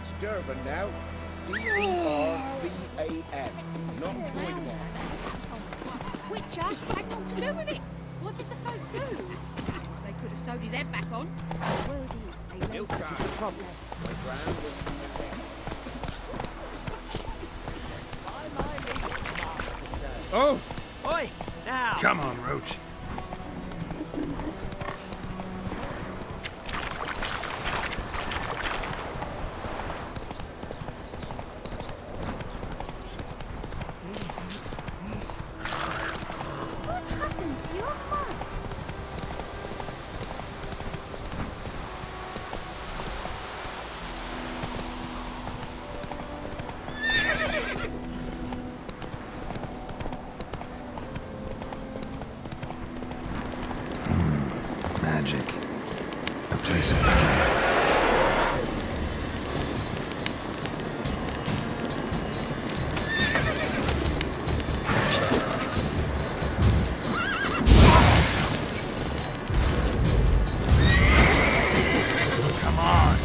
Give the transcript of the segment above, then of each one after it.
It's Durban now. D-E-R-V-A-N. Not Voidemort. Witcher had naught to do with it. What did the folk do? They could have sewed his head back on. The word is they left us with troubles. My grand was Oh! Oi! Now! Come on, Roach. What happened to your mum? Magic. A place of power. Come on.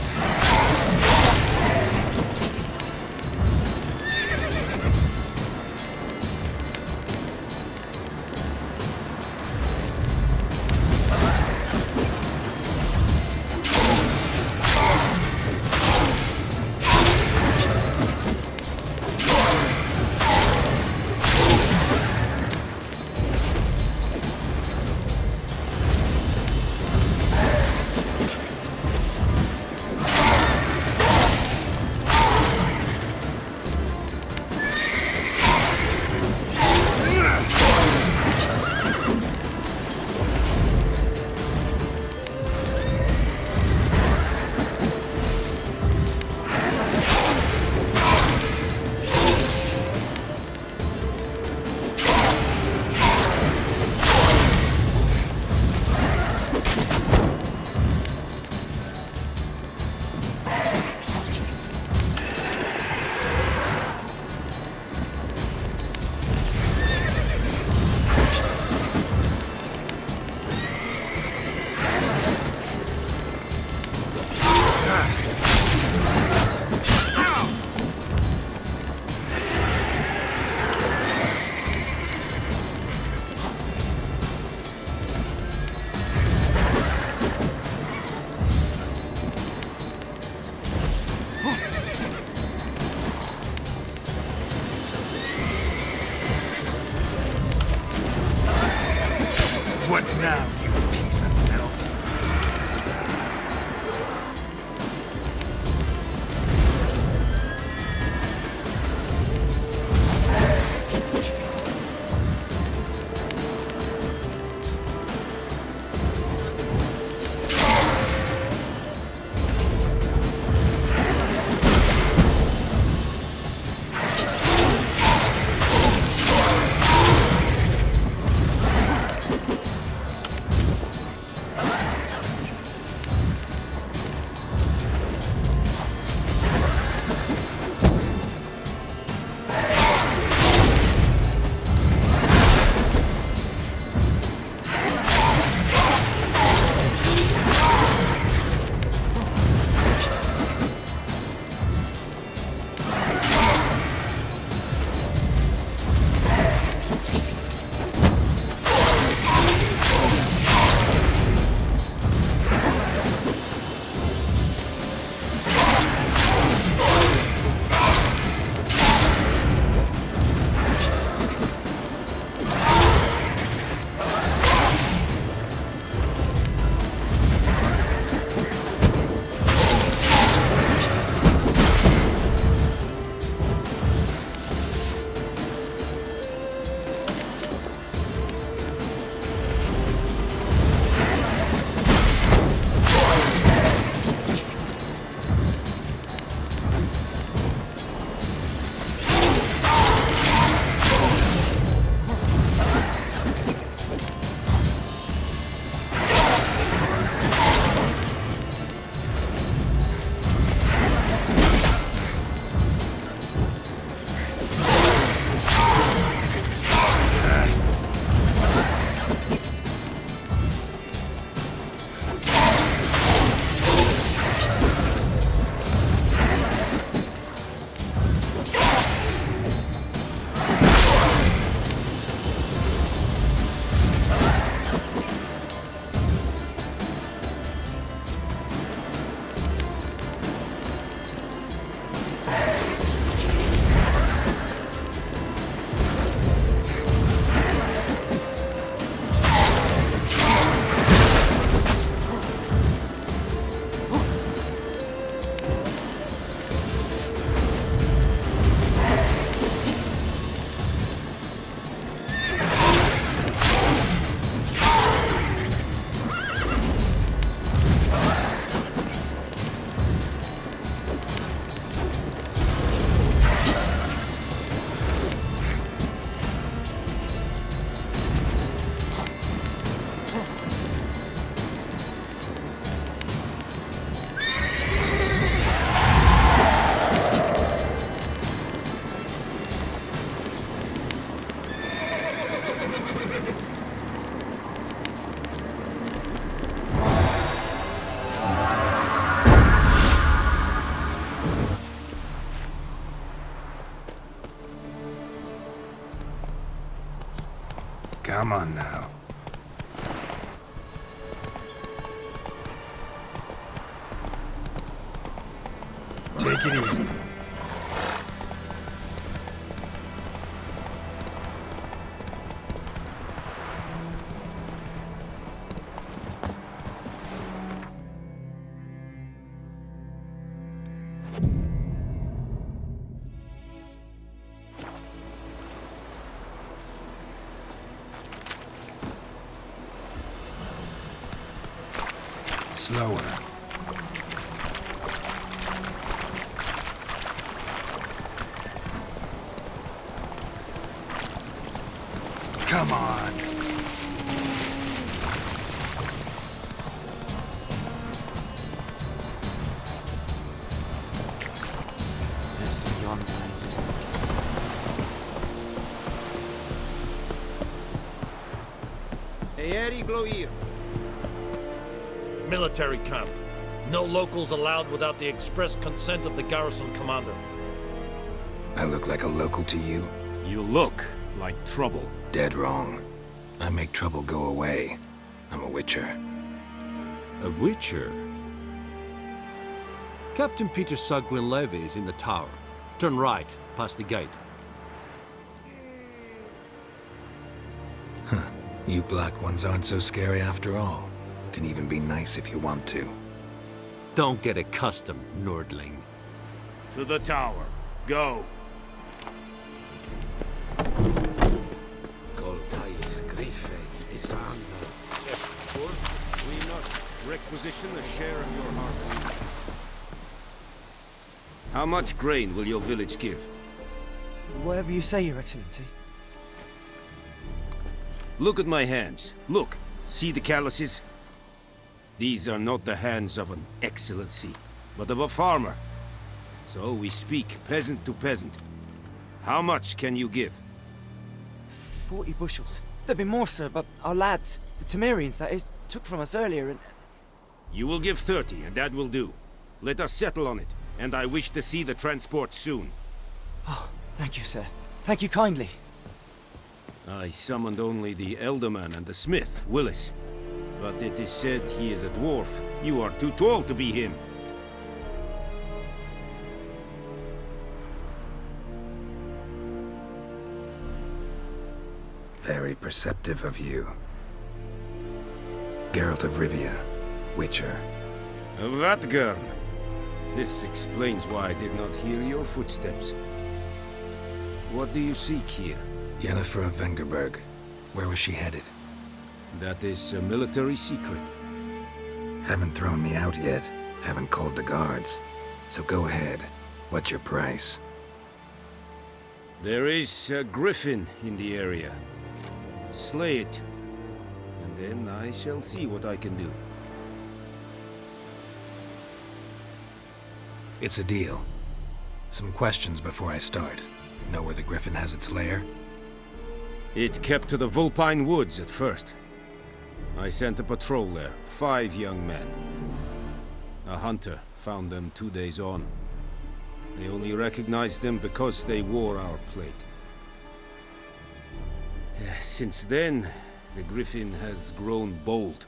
Come on now. Take it easy. Slower. Come on. Yes, yonder. Eri Gloir. Military camp. No locals allowed without the express consent of the garrison commander. I look like a local to you? You look like trouble. Dead wrong. I make trouble go away. I'm a witcher. A witcher? Captain Peter Sagwin-Levy is in the tower. Turn right, past the gate. Huh. You black ones aren't so scary after all. Can even be nice if you want to. Don't get accustomed, Nordling. To the tower. Go. We must requisition a share of your harvest. How much grain will your village give? Whatever you say, Your Excellency. Look at my hands. Look. See the calluses? These are not the hands of an excellency, but of a farmer. So we speak peasant to peasant. How much can you give? 40 bushels. There'd be more, sir, but our lads, the Temerians, that is, took from us earlier and... You will give 30, and that will do. Let us settle on it, and I wish to see the transport soon. Oh, thank you, sir. Thank you kindly. I summoned only the Elderman and the smith, Willis. But it is said he is a dwarf. You are too tall to be him. Very perceptive of you. Geralt of Rivia, Witcher. Vatgern. This explains why I did not hear your footsteps. What do you seek here? Yennefer of Vengerberg. Where was she headed? That is a military secret. Haven't thrown me out yet. Haven't called the guards. So go ahead. What's your price? There is a griffin in the area. Slay it. And then I shall see what I can do. It's a deal. Some questions before I start. Know where the griffin has its lair? It kept to the Vulpine Woods at first. I sent a patrol there, 5 young men. A hunter found them 2 days on. They only recognized them because they wore our plate. Since then, the griffin has grown bold.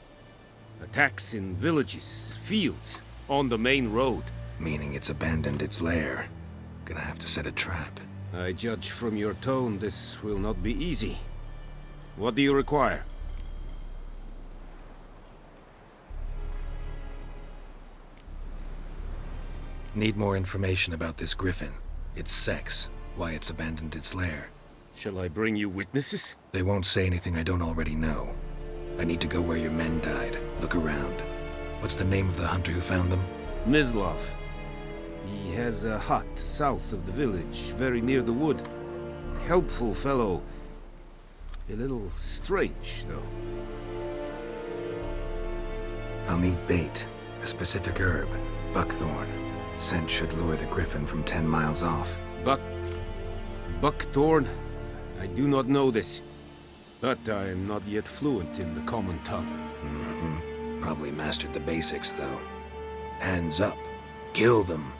Attacks in villages, fields, on the main road. Meaning it's abandoned its lair. Gonna have to set a trap. I judge from your tone this will not be easy. What do you require? Need more information about this griffin. Its sex, why it's abandoned its lair. Shall I bring you witnesses? They won't say anything I don't already know. I need to go where your men died. Look around. What's the name of the hunter who found them? Mislav. He has a hut south of the village, very near the wood. Helpful fellow. A little strange, though. I'll need bait. A specific herb. Buckthorn. Scent should lure the griffin from 10 miles off. Buckthorn? I do not know this. But I am not yet fluent in the common tongue. Mm-hmm. Probably mastered the basics, though. Hands up. Kill them.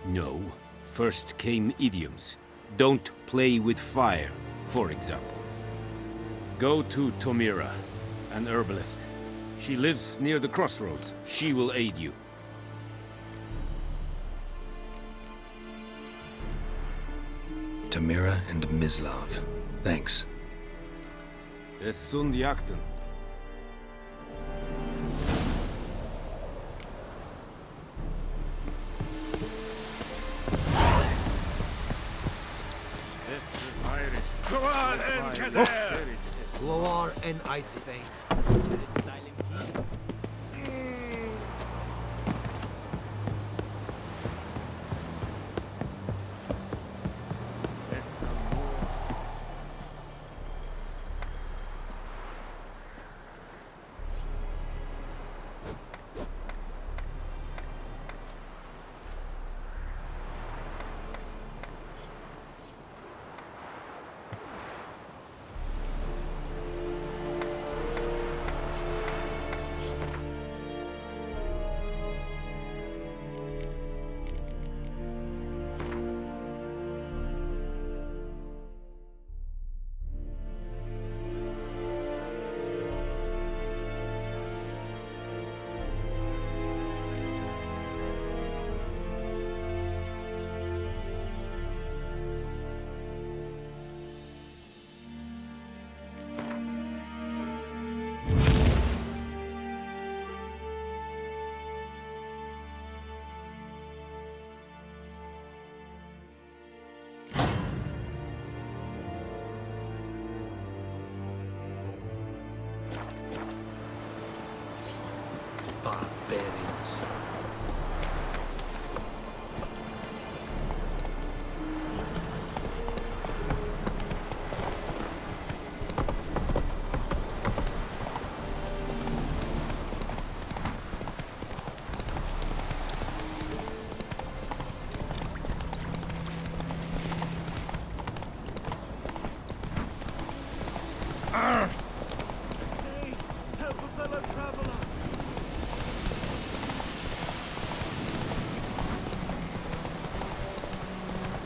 No. First came idioms. Don't play with fire, for example. Go to Tomira, an herbalist. She lives near the crossroads. She will aid you. Tamira and Mislav. Thanks. Es sunt jakten. Loar and I'd faint. Barbarians.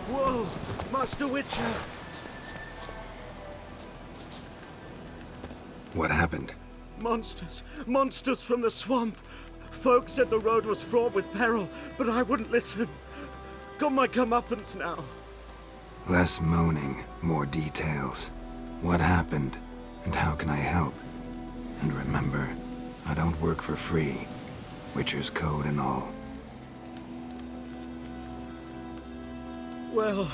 Whoa, Master Witcher! What happened? Monsters! Monsters from the swamp! Folk said the road was fraught with peril, but I wouldn't listen. Got my comeuppance now. Less moaning, more details. What happened, and how can I help? And remember, I don't work for free. Witcher's code and all. Well,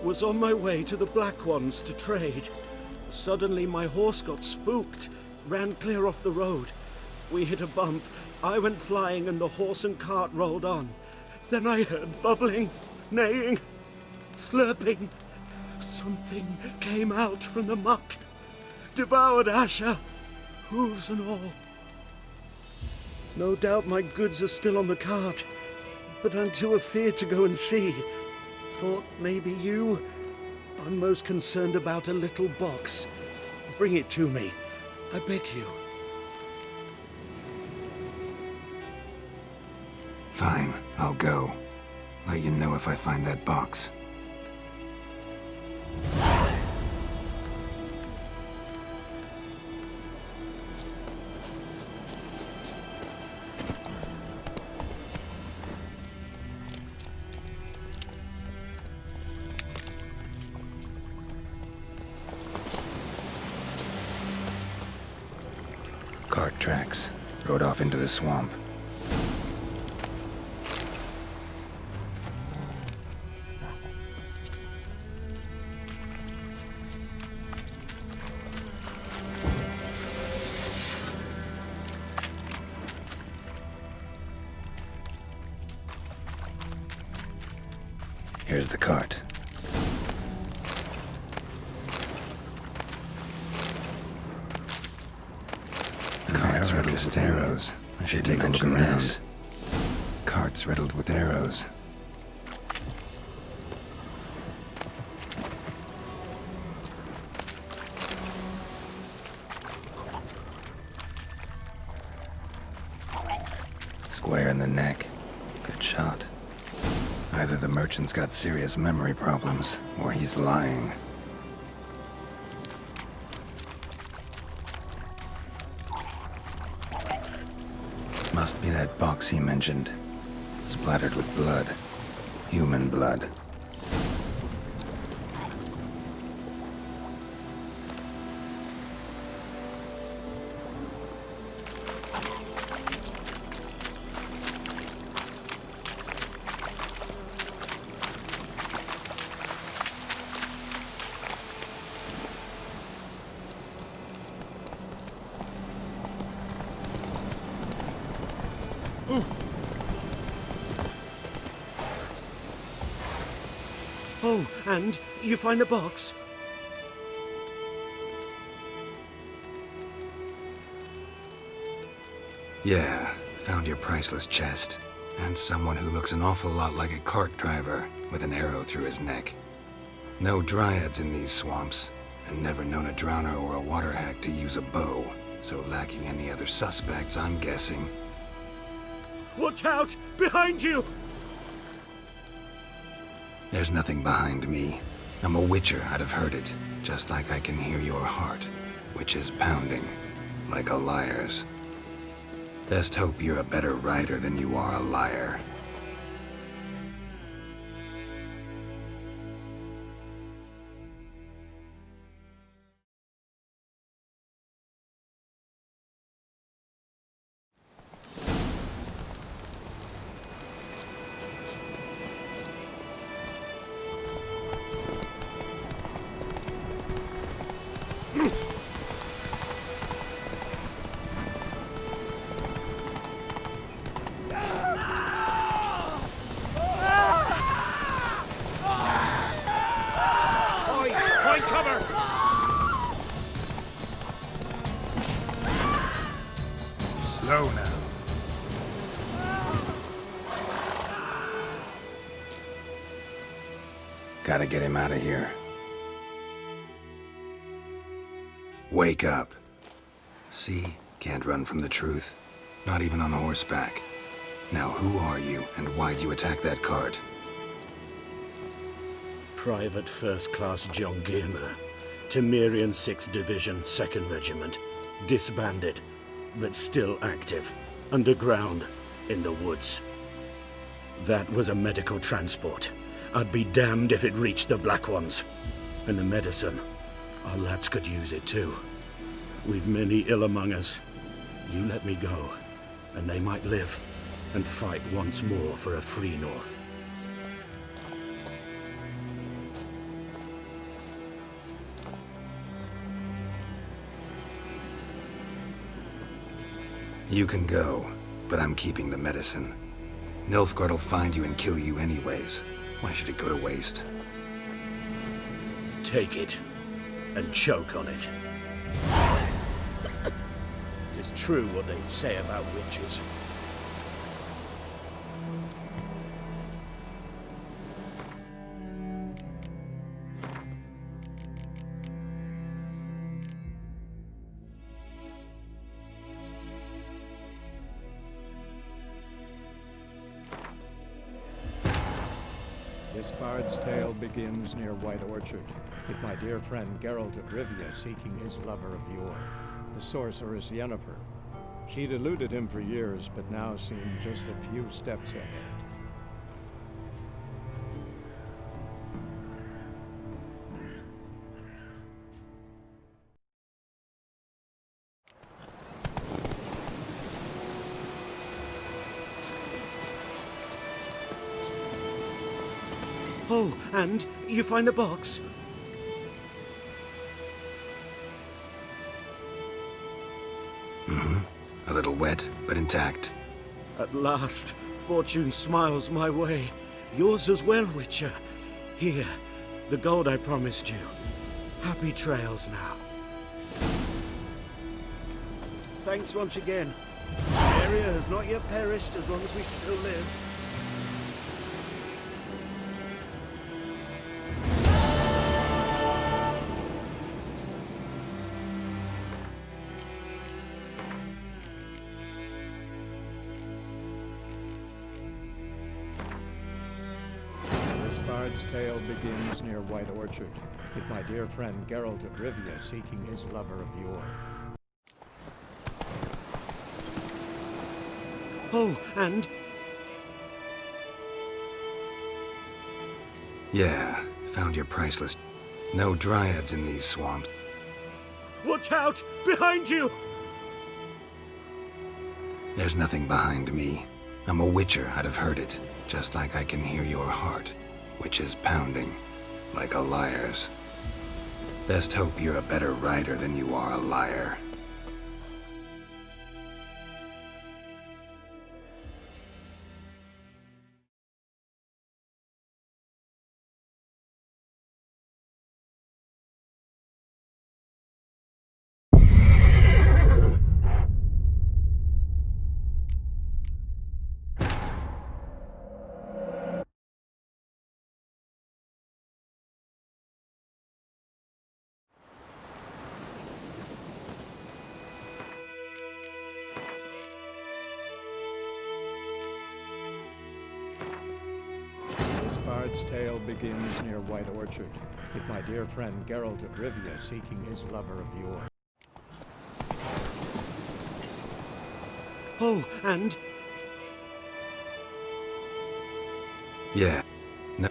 was on my way to the Black Ones to trade. Suddenly my horse got spooked, ran clear off the road. We hit a bump, I went flying and the horse and cart rolled on. Then I heard bubbling, neighing, slurping. Something came out from the muck, devoured Asher, hooves and all. No doubt my goods are still on the cart, but I'm too afeard to go and see. Thought maybe you. I'm most concerned about a little box. Bring it to me. I beg you. Fine, I'll go. Let you know if I find that box. Cart tracks. Rode off into the swamp. Here's the cart. Cart's riddled with arrows. I should take a look around. Cart's riddled with arrows. Square in the neck. Good shot. Either the merchant's got serious memory problems, or he's lying. Must be that box he mentioned. Splattered with blood. Human blood. Oh, and you find the box? Yeah, found your priceless chest. And someone who looks an awful lot like a cart driver with an arrow through his neck. No dryads in these swamps, and never known a drowner or a water hack to use a bow. So lacking any other suspects, I'm guessing. Watch out! Behind you! There's nothing behind me. I'm a witcher, I'd have heard it. Just like I can hear your heart, which is pounding, like a liar's. Best hope you're a better rider than you are a liar. Find cover! Slow now. Gotta get him out of here. Wake up. See? Can't run from the truth. Not even on horseback. Now who are you, and why'd you attack that cart? Private First Class John Gilmer, Temerian 6th Division, 2nd Regiment. Disbanded, but still active. Underground, in the woods. That was a medical transport. I'd be damned if it reached the Black Ones. And the medicine, our lads could use it too. We've many ill among us. You let me go, and they might live, and fight once more for a free North. You can go, but I'm keeping the medicine. Nilfgaard will find you and kill you anyways. Why should it go to waste? Take it, and choke on it. It is true what they say about witches. This bard's tale begins near White Orchard, with my dear friend Geralt of Rivia seeking his lover of yore, the sorceress Yennefer. She'd eluded him for years, but now seemed just a few steps ahead. Oh, and you find the box? A little wet, but intact. At last, fortune smiles my way. Yours as well, Witcher. Here, the gold I promised you. Happy trails now. Thanks once again. The area has not yet perished as long as we still live. This bard's tale begins near White Orchard, with my dear friend Geralt of Rivia seeking his lover of yore. Oh, and Yeah, found your priceless. No dryads in these swamps. watch out! Behind you! There's nothing behind me. I'm a witcher, I'd have heard it. Just like I can hear your heart, which is pounding, like a liar's. Best hope you're a better rider than you are a liar. This bard's tale begins near White Orchard, with my dear friend Geralt of Rivia seeking his lover of yore. Oh, and Yeah. No,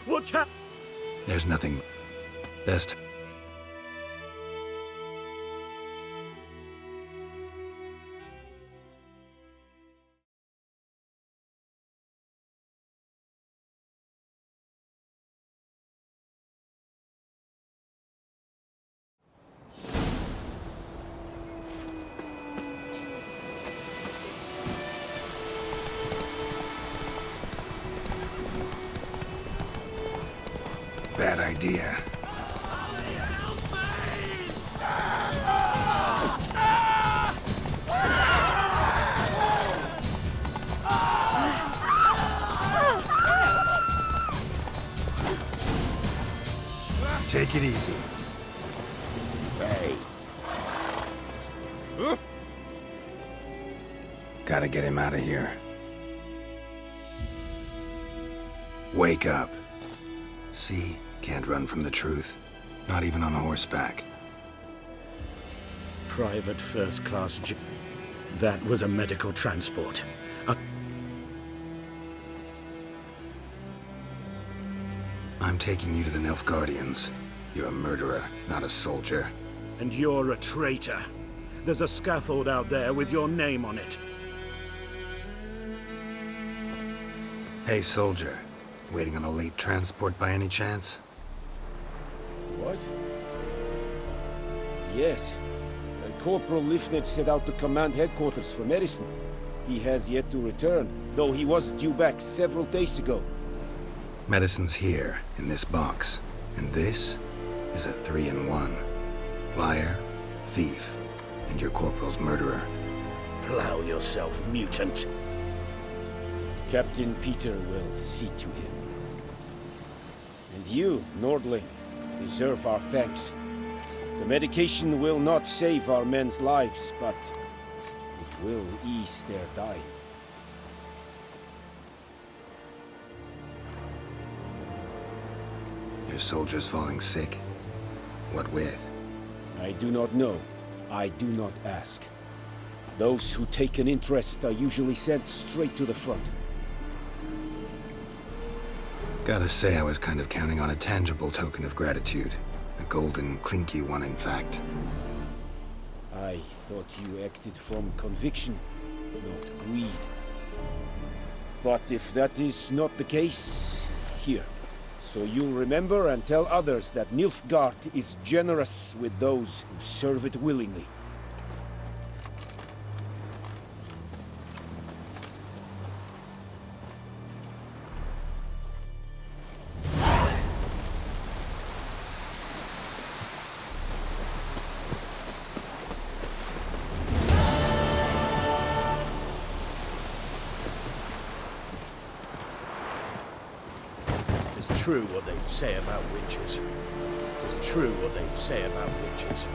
watch out! there's nothing. Best. Bad idea. Take it easy. Hey. Gotta get him out of here. Wake up. See? Can't run from the truth. Not even on horseback. Private first-class That was a medical transport. I'm taking you to the Nilfgaardians. You're a murderer, not a soldier. And you're a traitor. There's a scaffold out there with your name on it. Hey, soldier. Waiting on a late transport by any chance? What? Yes. Corporal Lifnitz set out to command headquarters for medicine. He has yet to return, though he was due back several days ago. Medicine's here, in this box. And this is a 3-in-1. Liar, thief, and your corporal's murderer. Plow yourself, mutant. Captain Peter will see to him. And you, Nordling, deserve our thanks. The medication will not save our men's lives, but it will ease their dying. Your soldiers falling sick? What with? I do not know. I do not ask. Those who take an interest are usually sent straight to the front. Gotta say, I was kind of counting on a tangible token of gratitude. A golden, clinky one, in fact. I thought you acted from conviction, not greed. But if that is not the case, here. So you'll remember and tell others that Nilfgaard is generous with those who serve it willingly. It's true what they say about witches. It's true what they say about witches.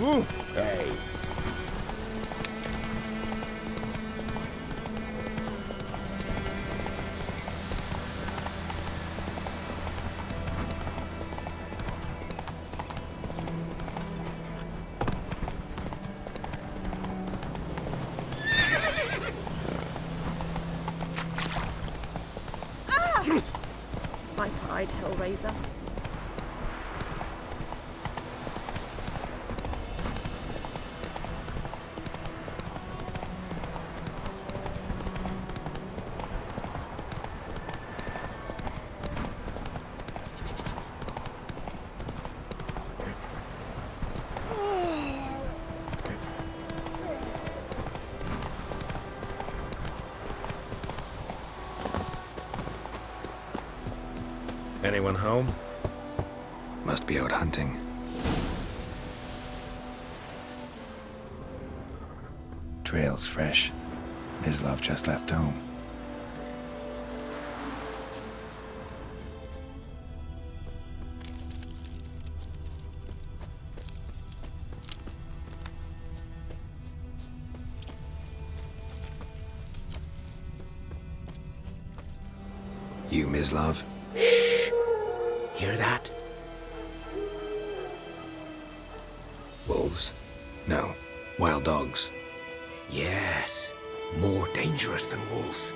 Hey. My pride, Hellraiser. Anyone home? Must be out hunting. Trail's fresh. Mislav just left home. You, Mislav? Hear that? Wolves? No. Wild dogs. Yes. More dangerous than wolves.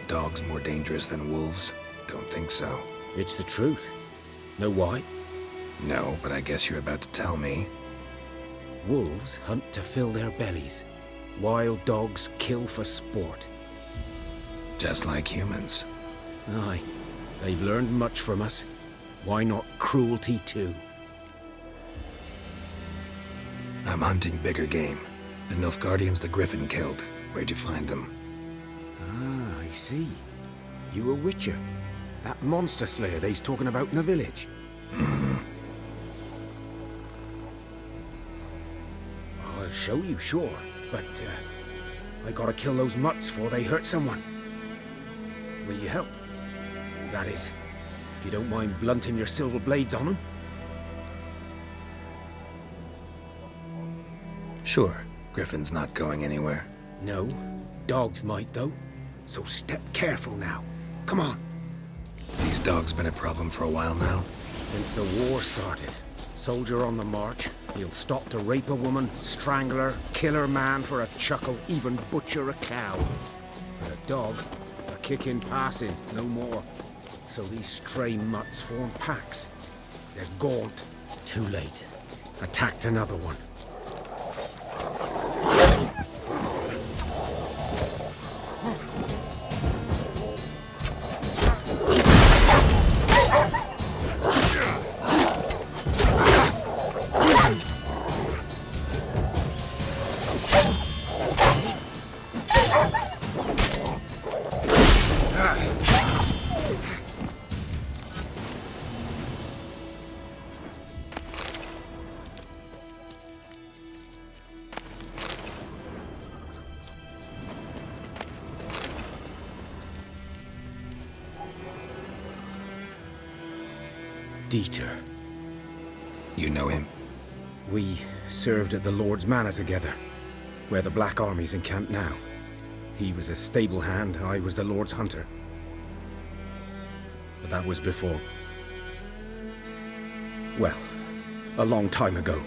Dogs more dangerous than wolves? Don't think so. It's the truth. Know why? No, but I guess you're about to tell me. Wolves hunt to fill their bellies. Wild dogs kill for sport. Just like humans. Aye. They've learned much from us. Why not cruelty too? I'm hunting bigger game. The Nilfgaardians the Griffin killed. Where'd you find them? Ah, I see. You a witcher. That monster slayer they's talking about in the village. I'll show you, sure. But, I gotta kill those mutts before they hurt someone. Will you help? That is, if you don't mind blunting your silver blades on them. Sure. Griffin's not going anywhere. No, dogs might though. So step careful now. Come on. These dogs been a problem for a while now. Since the war started. Soldier on the march. He'll stop to rape a woman, strangle her, kill her man for a chuckle, even butcher a cow. But a dog, a kick in passing, no more. So these stray mutts form packs. They're gaunt. Too late. Attacked another one. Dieter. You know him? We served at the Lord's Manor together, where the Black Army's encamped now. He was a stable hand, I was the Lord's hunter. But that was before. Well, a long time ago.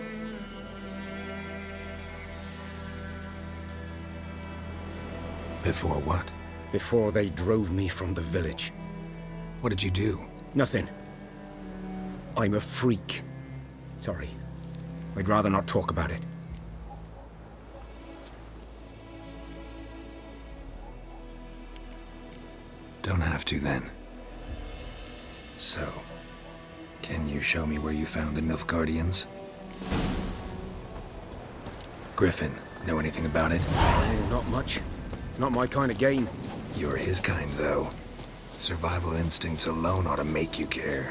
Before what? Before they drove me from the village. What did you do? Nothing. I'm a freak. Sorry. I'd rather not talk about it. Don't have to then. So, can you show me where you found the Nilfgaardians? Griffin, know anything about it? Oh, not much. It's not my kind of game. You're his kind, though. Survival instincts alone ought to make you care.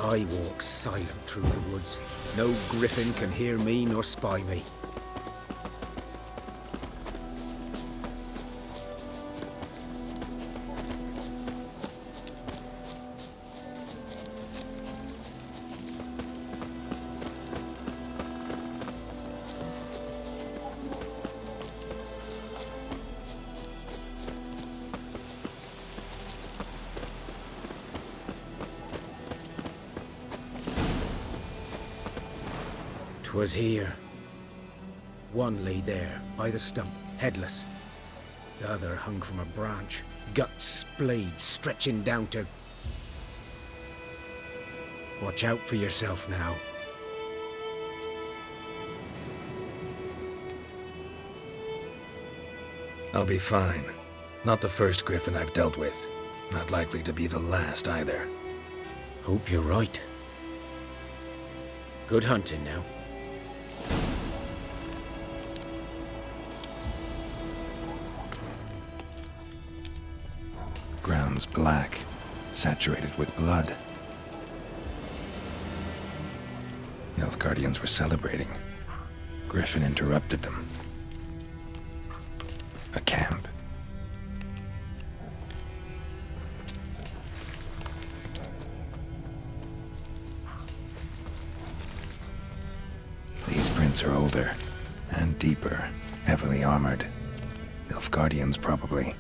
I walk silent through the woods. No griffin can hear me nor spy me. 'Twas here. One lay there, by the stump, headless. The other hung from a branch, guts splayed, stretching down to... Watch out for yourself now. I'll be fine. Not the first griffin I've dealt with. Not likely to be the last either. Hope you're right. Good hunting now. Ground's black, saturated with blood. Nilfgaardians were celebrating. Griffin interrupted them. A camp. These prints are older and deeper, heavily armored. Nilfgaardians, probably.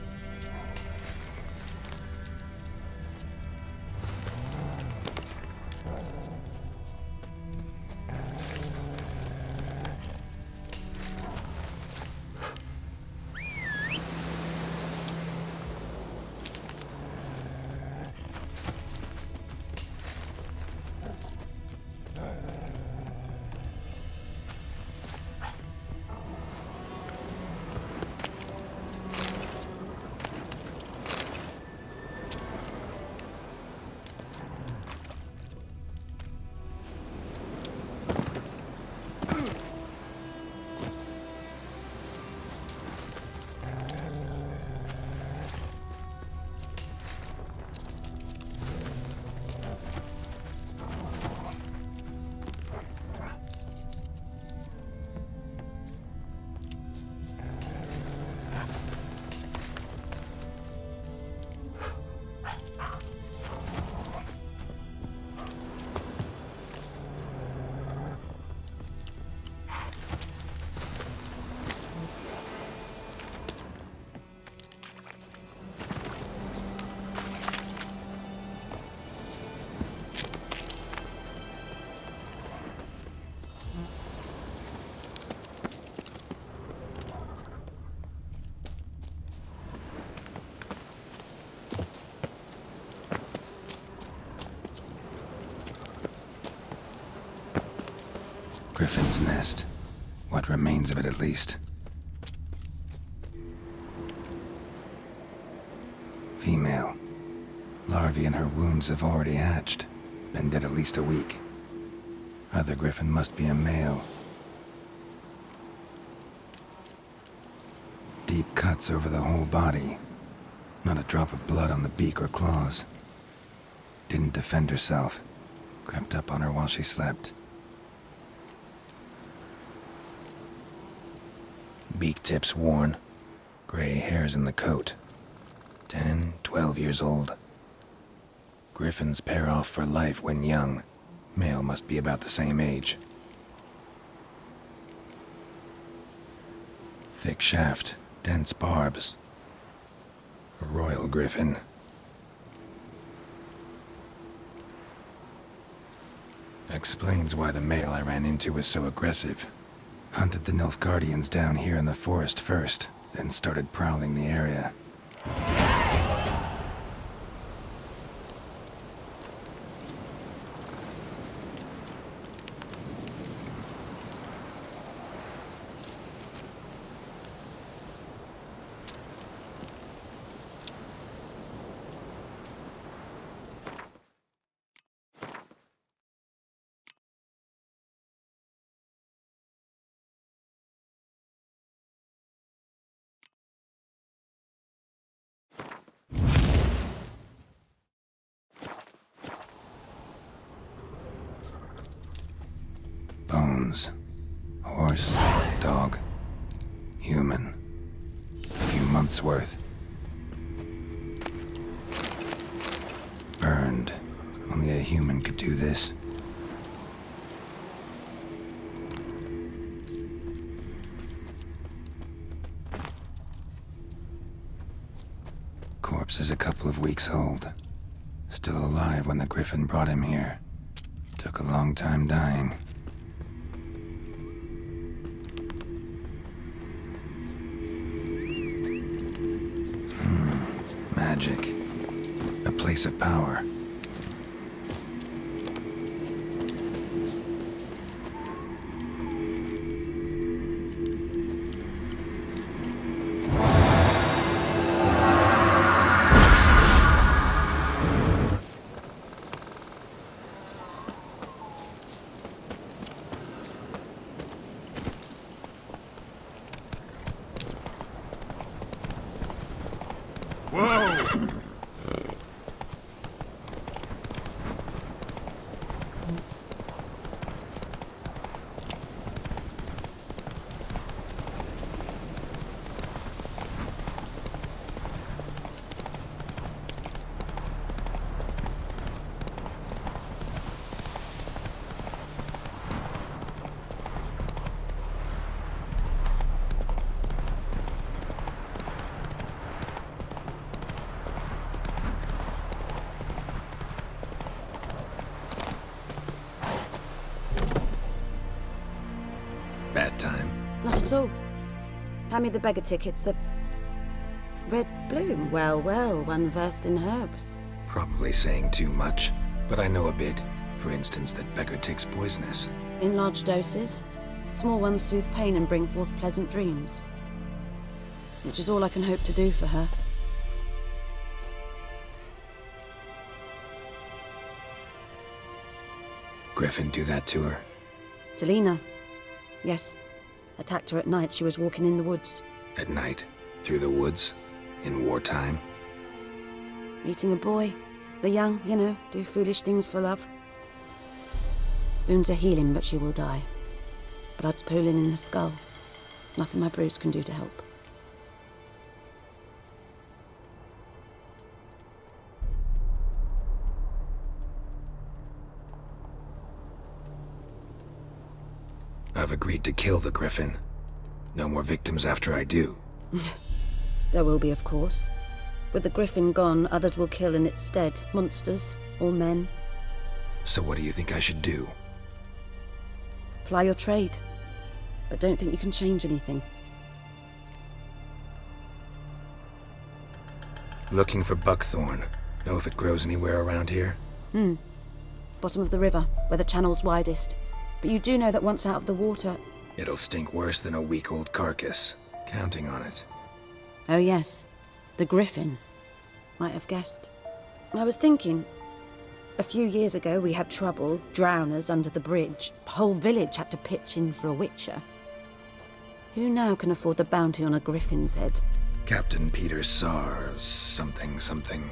Griffin's nest. What remains of it, at least. Female. Larvae in her wounds have already hatched. Been dead at least a week. Other griffin must be a male. Deep cuts over the whole body. Not a drop of blood on the beak or claws. Didn't defend herself. Crept up on her while she slept. Beak tips worn. Gray hairs in the coat. 10, 12 years old. Griffins pair off for life when young. Male must be about the same age. Thick shaft, dense barbs. A royal griffin. Explains why the male I ran into was so aggressive. Hunted the Nilfgaardians down here in the forest first, then started prowling the area. Bones. Horse, dog, human. A few months' worth. Burned. Only a human could do this. Corpse is a couple of weeks old. Still alive when the griffin brought him here. Took a long time dying. magic. A place of power. Bad time. Not at all. Hand me the beggar tickets, the... Red bloom. Well, well, one versed in herbs. Probably saying too much, but I know a bit. For instance, that beggar tick's poisonous. In large doses. Small ones soothe pain and bring forth pleasant dreams. Which is all I can hope to do for her. Griffin do that to her? Delina. Yes. Attacked her at night. She was walking in the woods. At night? Through the woods? In wartime? Meeting a boy. The young, you know, do foolish things for love. Wounds are healing, but she will die. Blood's pooling in her skull. Nothing my bruise can do to help. I've agreed to kill the Griffin. No more victims after I do. There will be, of course. With the Griffin gone, others will kill in its stead. Monsters, or men. So what do you think I should do? Ply your trade. But don't think you can change anything. Looking for buckthorn. Know if it grows anywhere around here? Bottom of the river, where the channel's widest. But you do know that once out of the water... It'll stink worse than a week-old carcass. Counting on it. Oh yes, the Griffin. Might have guessed. I was thinking... A few years ago we had trouble, drowners under the bridge. Whole village had to pitch in for a witcher. Who now can afford the bounty on a Griffin's head? Captain Peter Sars... something.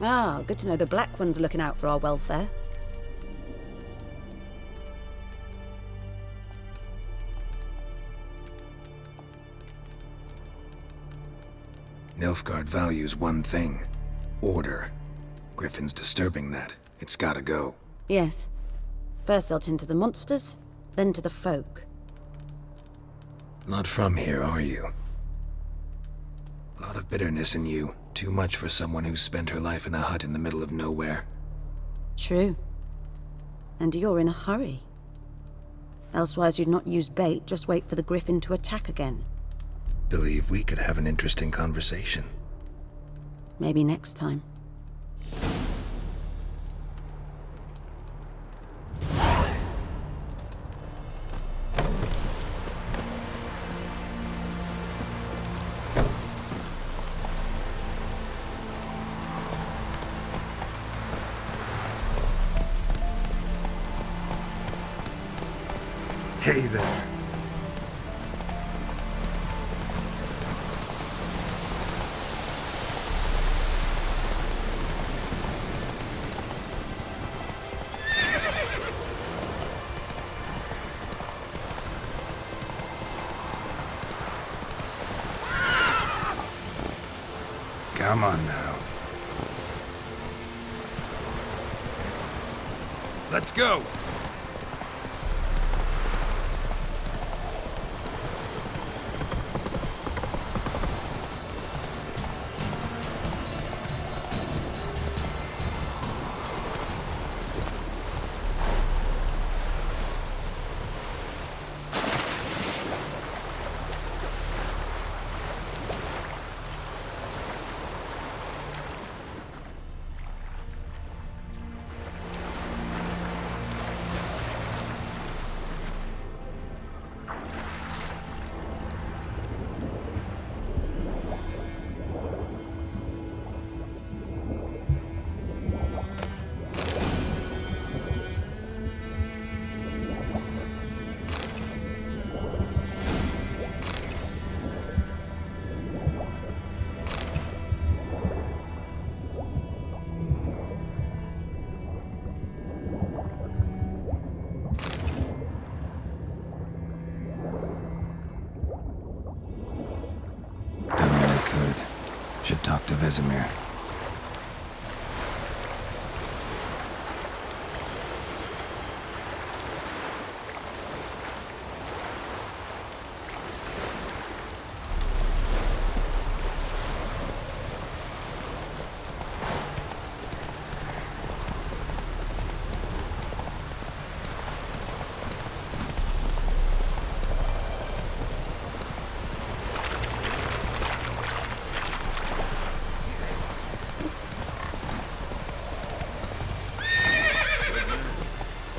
Ah, good to know the Black One's looking out for our welfare. Nilfgaard values one thing. Order. Griffin's disturbing that. It's gotta go. Yes. First they'll tend to the monsters, then to the folk. Not from here, are you? A lot of bitterness in you. Too much for someone who's spent her life in a hut in the middle of nowhere. True. And you're in a hurry. Elsewise you'd not use bait, just wait for the Griffin to attack again. Believe we could have an interesting conversation. Maybe next time. Hey there. Come on now. Let's go! Should talk to Vesemir.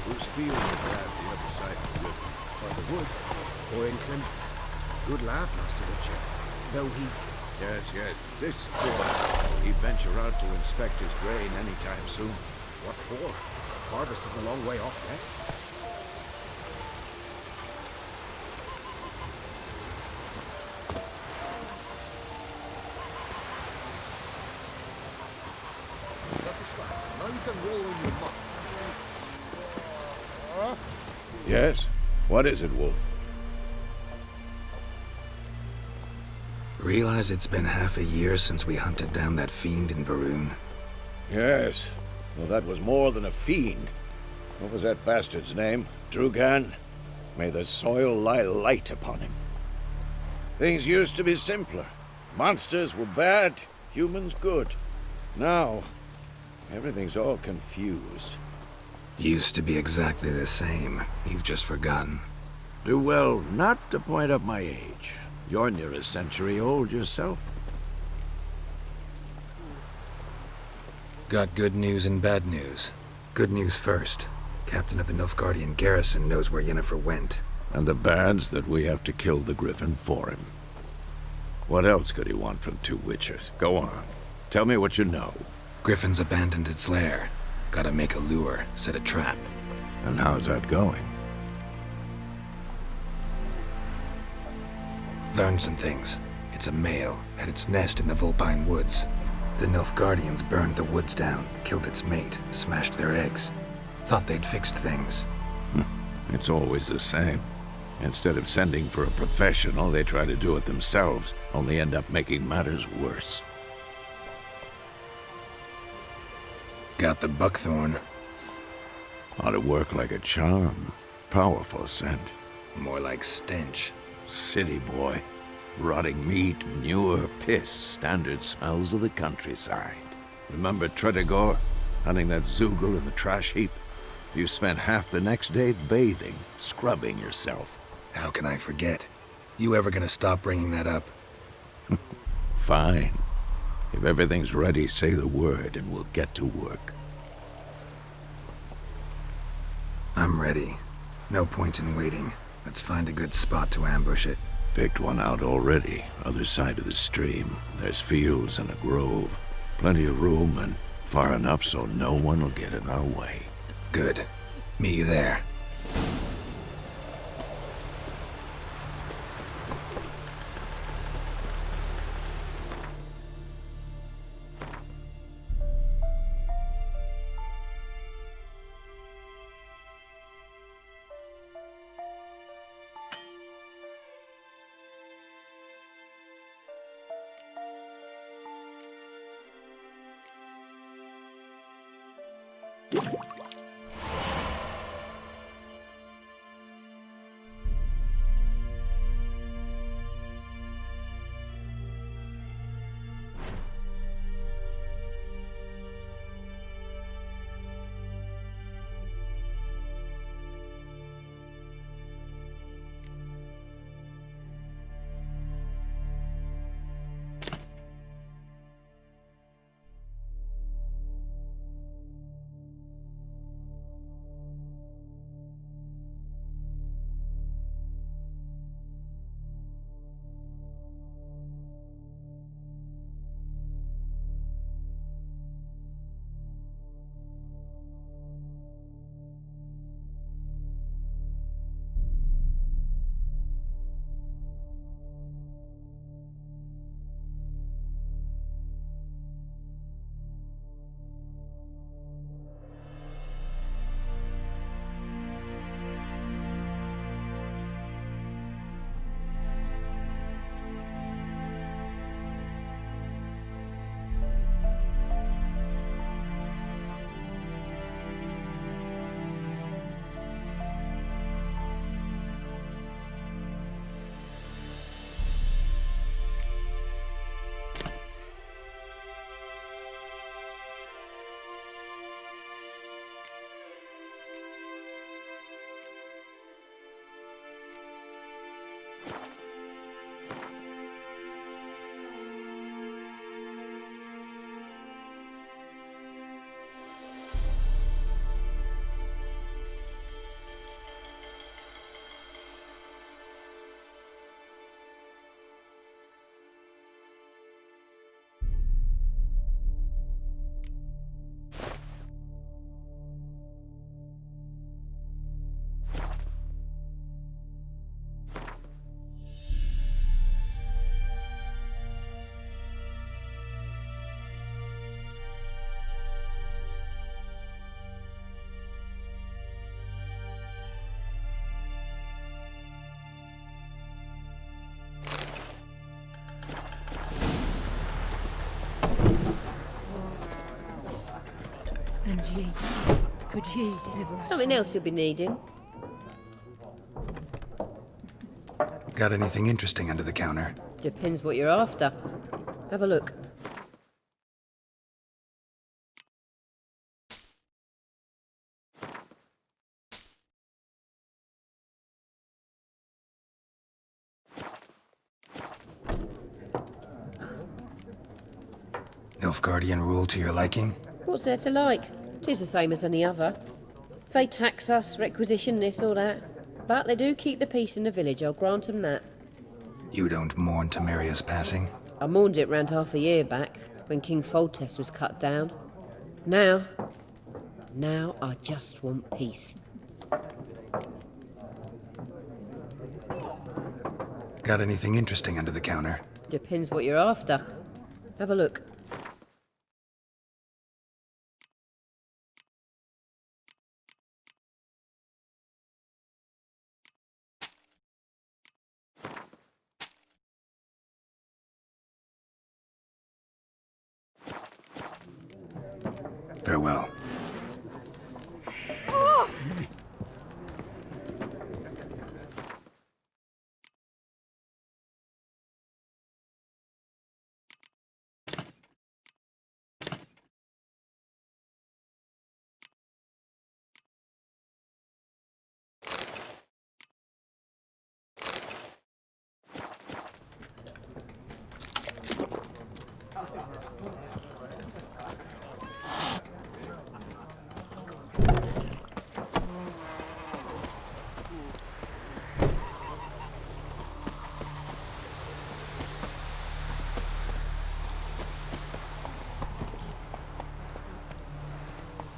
Whose field is that the other side of the river? By the wood, or in Clements? Good lad, Master Witcher. Though he... Yes, this boy. Will he venture out to inspect his grain anytime soon? What for? Harvest is a long way off yet. Yes? What is it, Wolf? Realize it's been half a year since we hunted down that fiend in Varun? Yes. Well, that was more than a fiend. What was that bastard's name? Drugan? May the soil lie light upon him. Things used to be simpler. Monsters were bad, humans good. Now, everything's all confused. Used to be exactly the same. You've just forgotten. Do well not to point up my age. You're near a century old yourself. Got good news and bad news. Good news first. Captain of the Nilfgaardian garrison knows where Yennefer went. And the bad's that we have to kill the Griffin for him. What else could he want from two witchers? Go on. Tell me what you know. Griffin's abandoned its lair. Gotta make a lure, set a trap. And how's that going? Learned some things. It's a male, had its nest in the Vulpine Woods. The Nilfgaardians burned the woods down, killed its mate, smashed their eggs. Thought they'd fixed things. It's always the same. Instead of sending for a professional, they try to do it themselves, only end up making matters worse. Got the buckthorn. Ought to work like a charm. Powerful scent. More like stench. City boy. Rotting meat, manure, piss, standard smells of the countryside. Remember Tredegor? Hunting that Zoogle in the trash heap? You spent half the next day bathing, scrubbing yourself. How can I forget? You ever gonna stop bringing that up? Fine. If everything's ready, say the word and we'll get to work. I'm ready. No point in waiting. Let's find a good spot to ambush it. Picked one out already, other side of the stream. There's fields and a grove. Plenty of room and far enough so no one will get in our way. Good. Meet you there. Could ye deliver us? Something else you'll be needing. Got anything interesting under the counter? Depends what you're after. Have a look. Nilfgaardian rule to your liking? What's there to like? 'Tis the same as any other. They tax us, requisition this or that. But they do keep the peace in the village, I'll grant 'em that. You don't mourn Temeria's passing? I mourned it round half a year back, when King Foltest was cut down. Now I just want peace. Got anything interesting under the counter? Depends what you're after. Have a look. Farewell.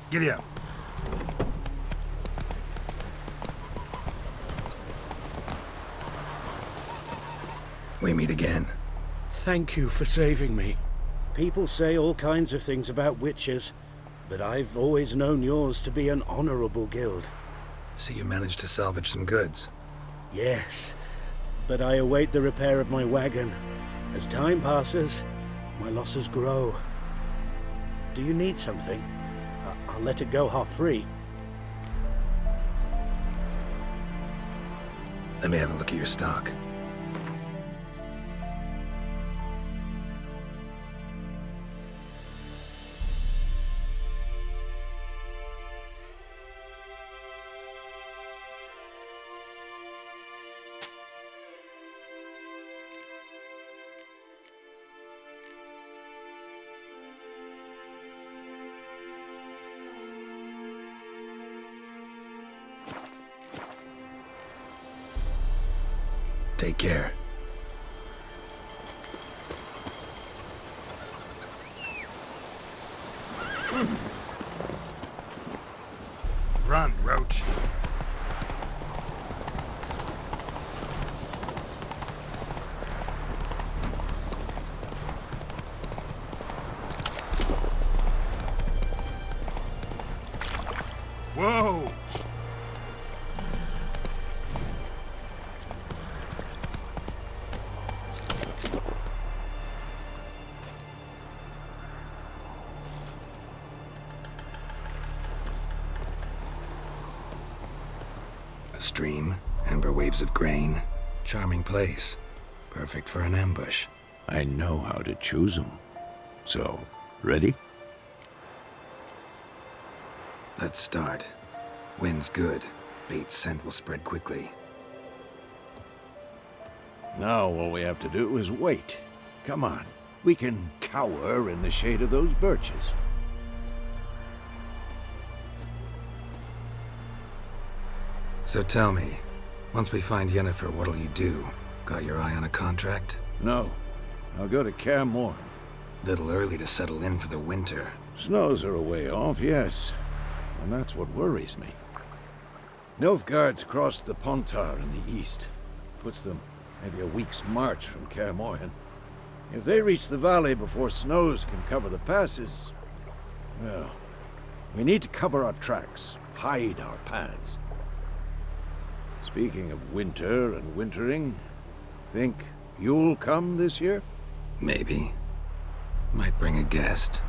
Giddy up. We meet again. Thank you for saving me. People say all kinds of things about witches, but I've always known yours to be an honorable guild. So you managed to salvage some goods? Yes, but I await the repair of my wagon. As time passes, my losses grow. Do you need something? I'll let it go half-free. Let me have a look at your stock. Take care. Run, Roach. Whoa! A stream, amber waves of grain. Charming place. Perfect for an ambush. I know how to choose them. So, ready? Let's start. Wind's good. Bait's scent will spread quickly. Now all we have to do is wait. Come on. We can cower in the shade of those birches. So tell me, once we find Yennefer, what'll you do? Got your eye on a contract? No. I'll go to Kaer Morhen. Little early to settle in for the winter. Snows are a way off, yes. And that's what worries me. Nilfgaard's crossed the Pontar in the east. Puts them maybe a week's march from Kaer Morhen. If they reach the valley before snows can cover the passes, well, we need to cover our tracks, hide our paths. Speaking of winter and wintering, think you'll come this year? Maybe. Might bring a guest.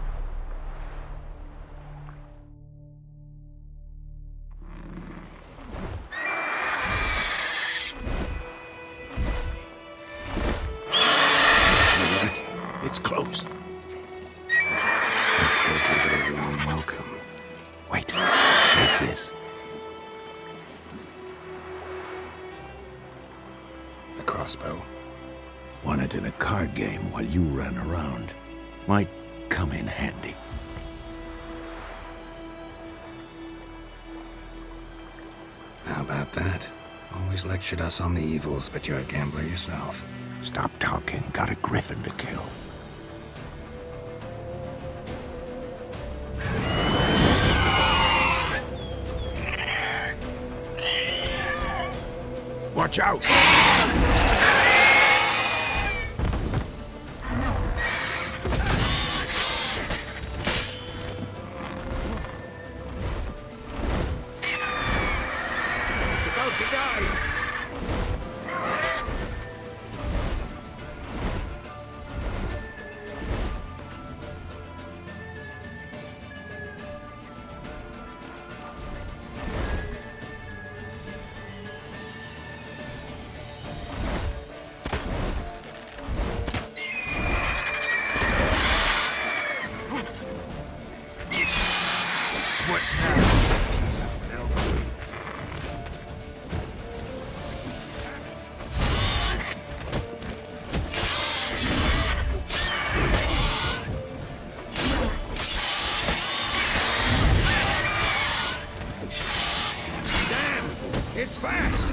Won it in a card game while you ran around. Might come in handy. How about that? Always lectured us on the evils, but you're a gambler yourself. Stop talking. Got a griffin to kill. Watch out! It's about to die! What now? Piece of filth. Damn! It's fast!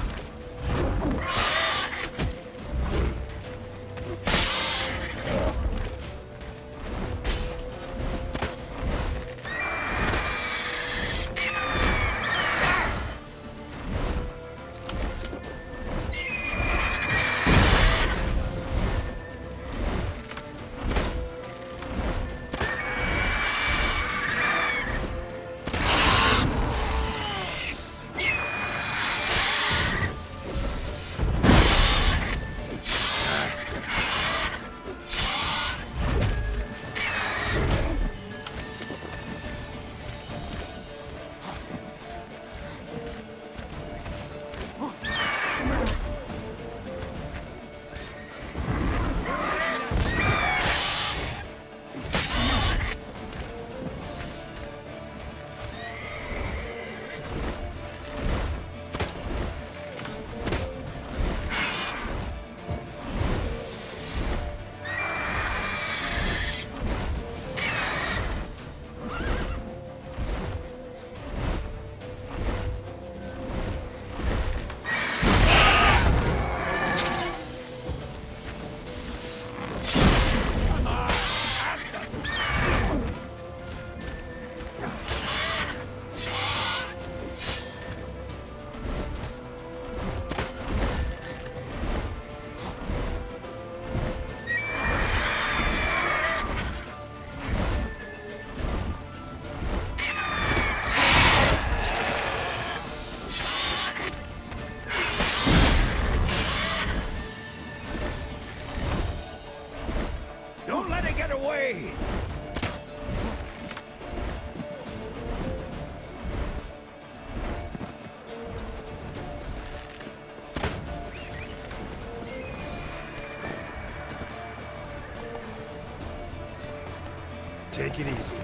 Don't let it get away! Take it easy.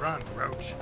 Run, Roach.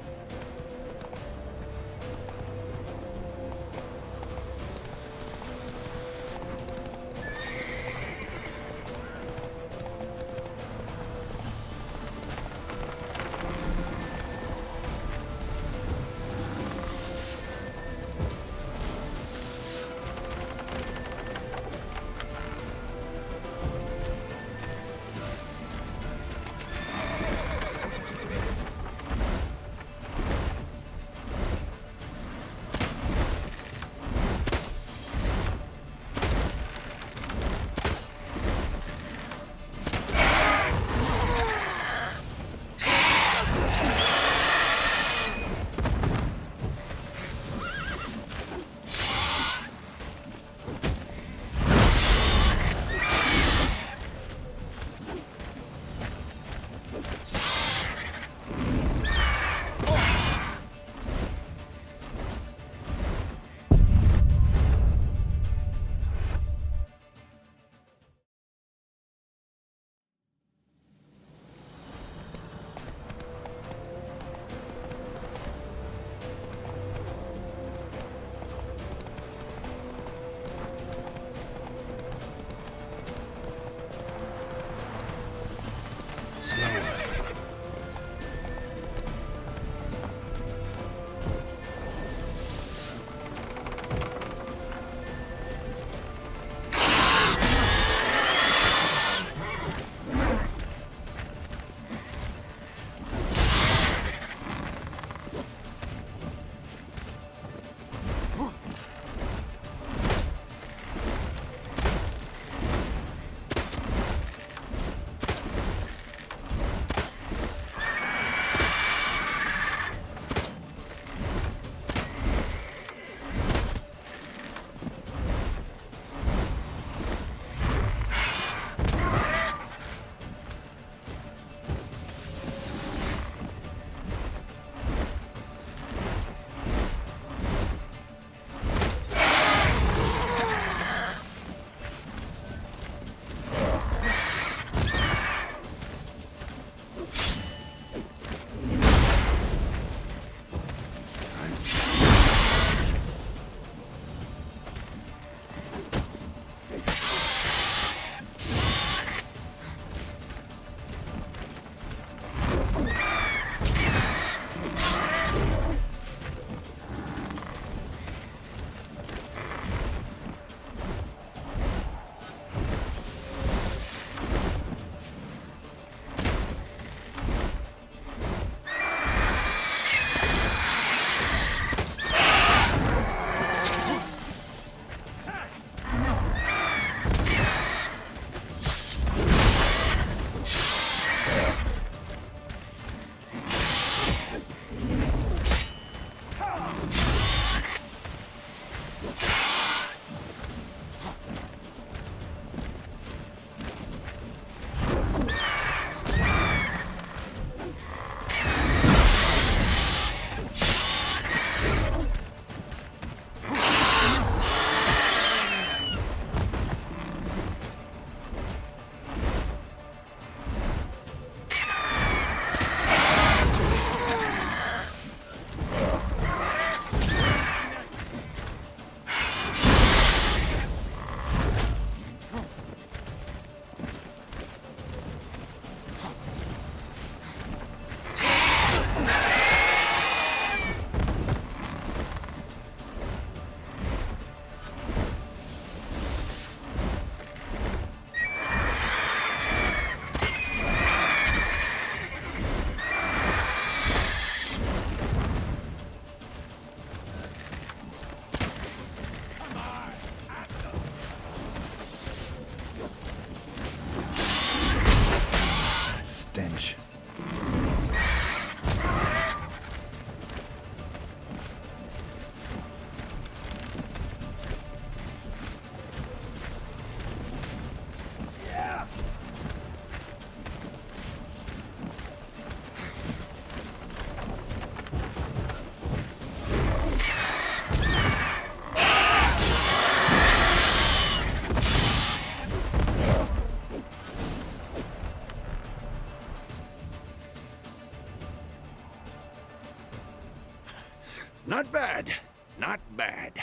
Not bad. Not bad.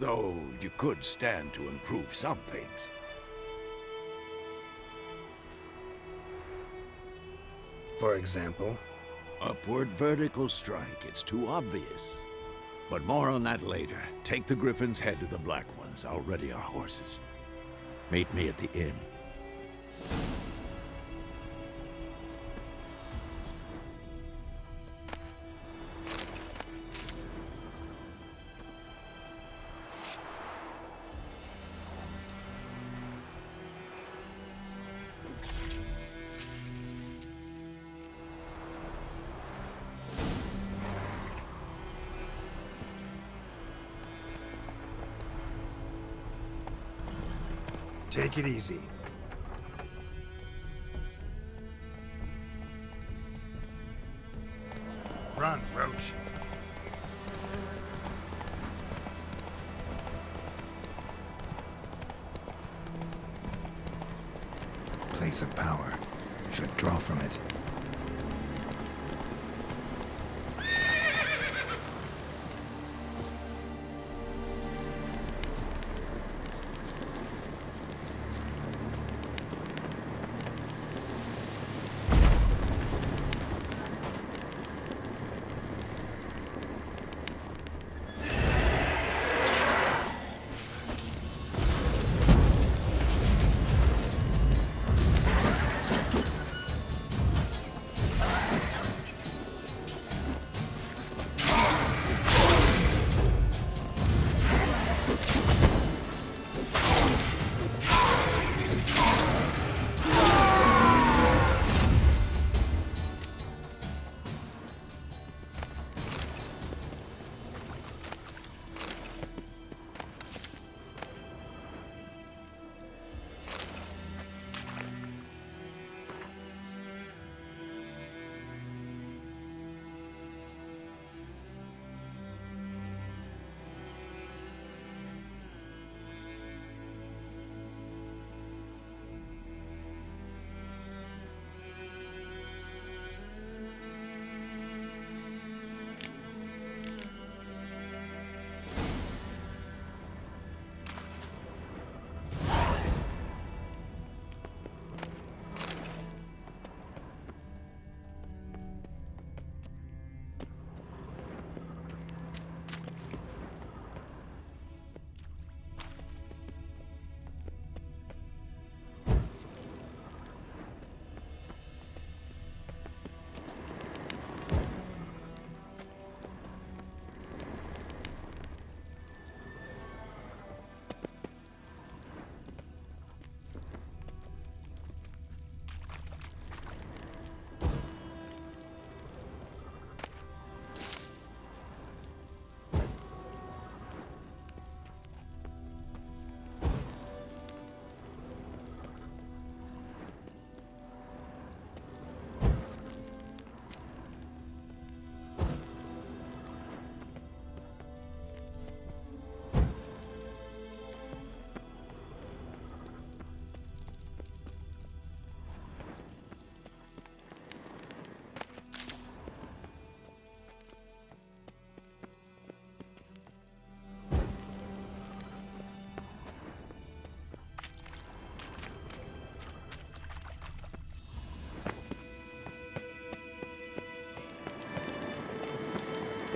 Though you could stand to improve some things. For example? Upward vertical strike. It's too obvious. But more on that later. Take the Griffin's head to the Black Ones. I'll ready our horses. Meet me at the inn. Take it easy. Run, Roach. Place of power. Should draw from it.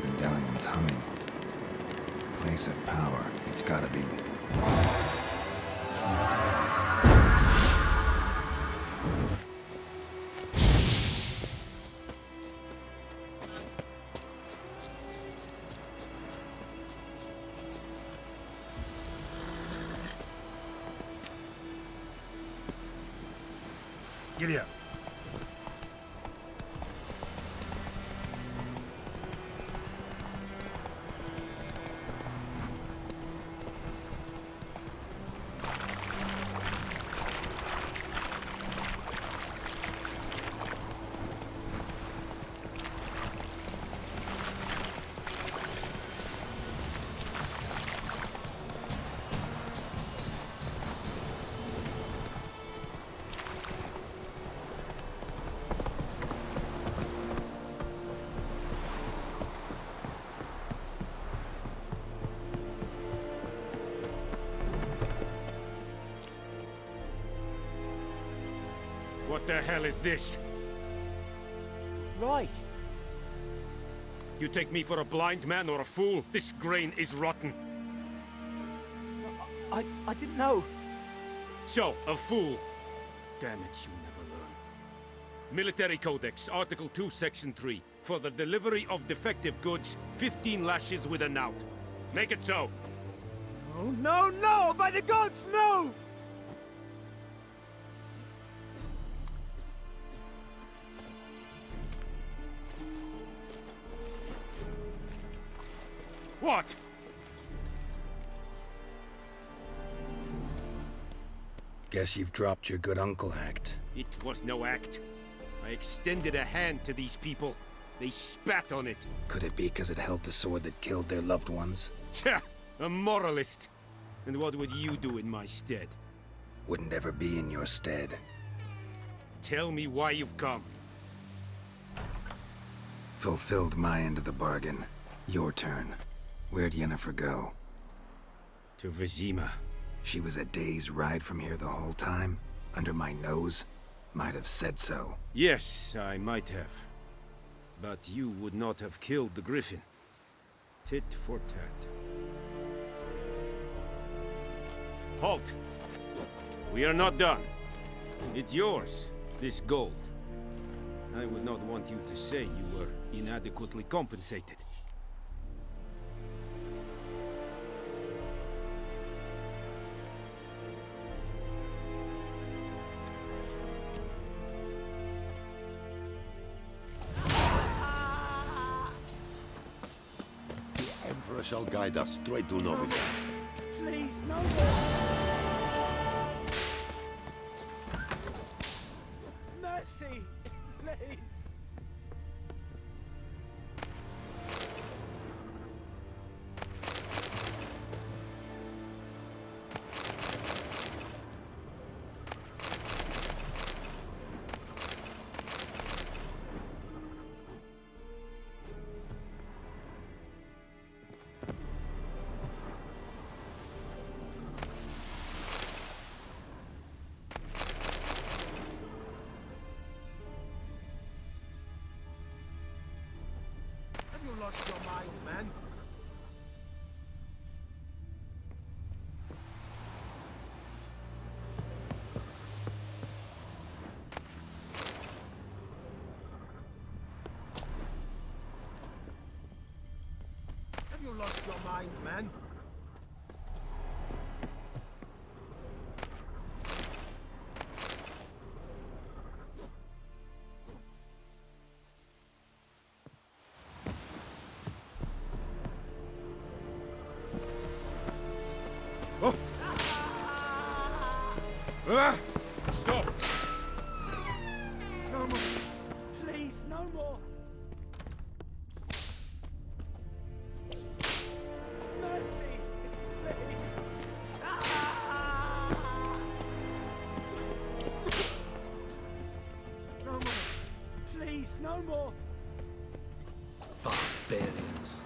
Medallion's humming. Place of power. It's gotta be. Giddy up. What the hell is this? Right. You take me for a blind man or a fool? This grain is rotten. I didn't know. So, a fool. Damn it, you never learn. Military Codex, Article 2, Section 3. For the delivery of defective goods, 15 lashes with a knout. Make it so. Oh, no, no! By the gods, no! What? Guess you've dropped your good uncle act. It was no act. I extended a hand to these people. They spat on it. Could it be because it held the sword that killed their loved ones? Tja! A moralist. And what would you do in my stead? Wouldn't ever be in your stead. Tell me why you've come. Fulfilled my end of the bargain. Your turn. Where'd Yennefer go? To Vizima. She was a day's ride from here the whole time? Under my nose? Might have said so. Yes, I might have. But you would not have killed the Griffin. Tit for tat. Halt! We are not done. It's yours, this gold. I would not want you to say you were inadequately compensated. The Emperor shall guide us straight to Novigrad. Please, no more! Mercy! Please! Have you lost your mind, man? Have you lost your mind, man? Stop! No more! Please, no more! Mercy! Please! No more! Please, no more! Barbarians.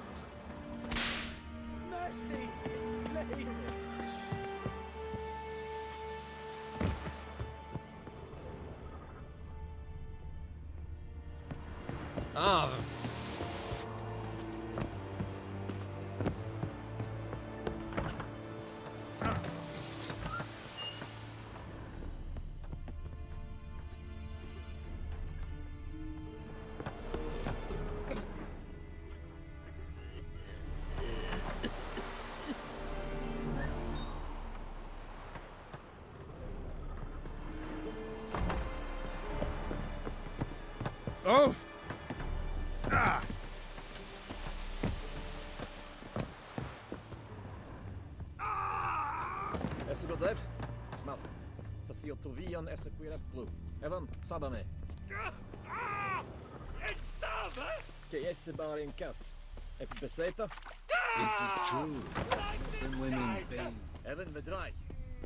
Mercy! Please! Ah! Oh! Esse go dev? Smaf. Fasil Tovian esse quira blue. Evan, sabame. It's Saba! Que esse bar in cas. Ep beseta? Is it true? Some women pay. Evan bedrai.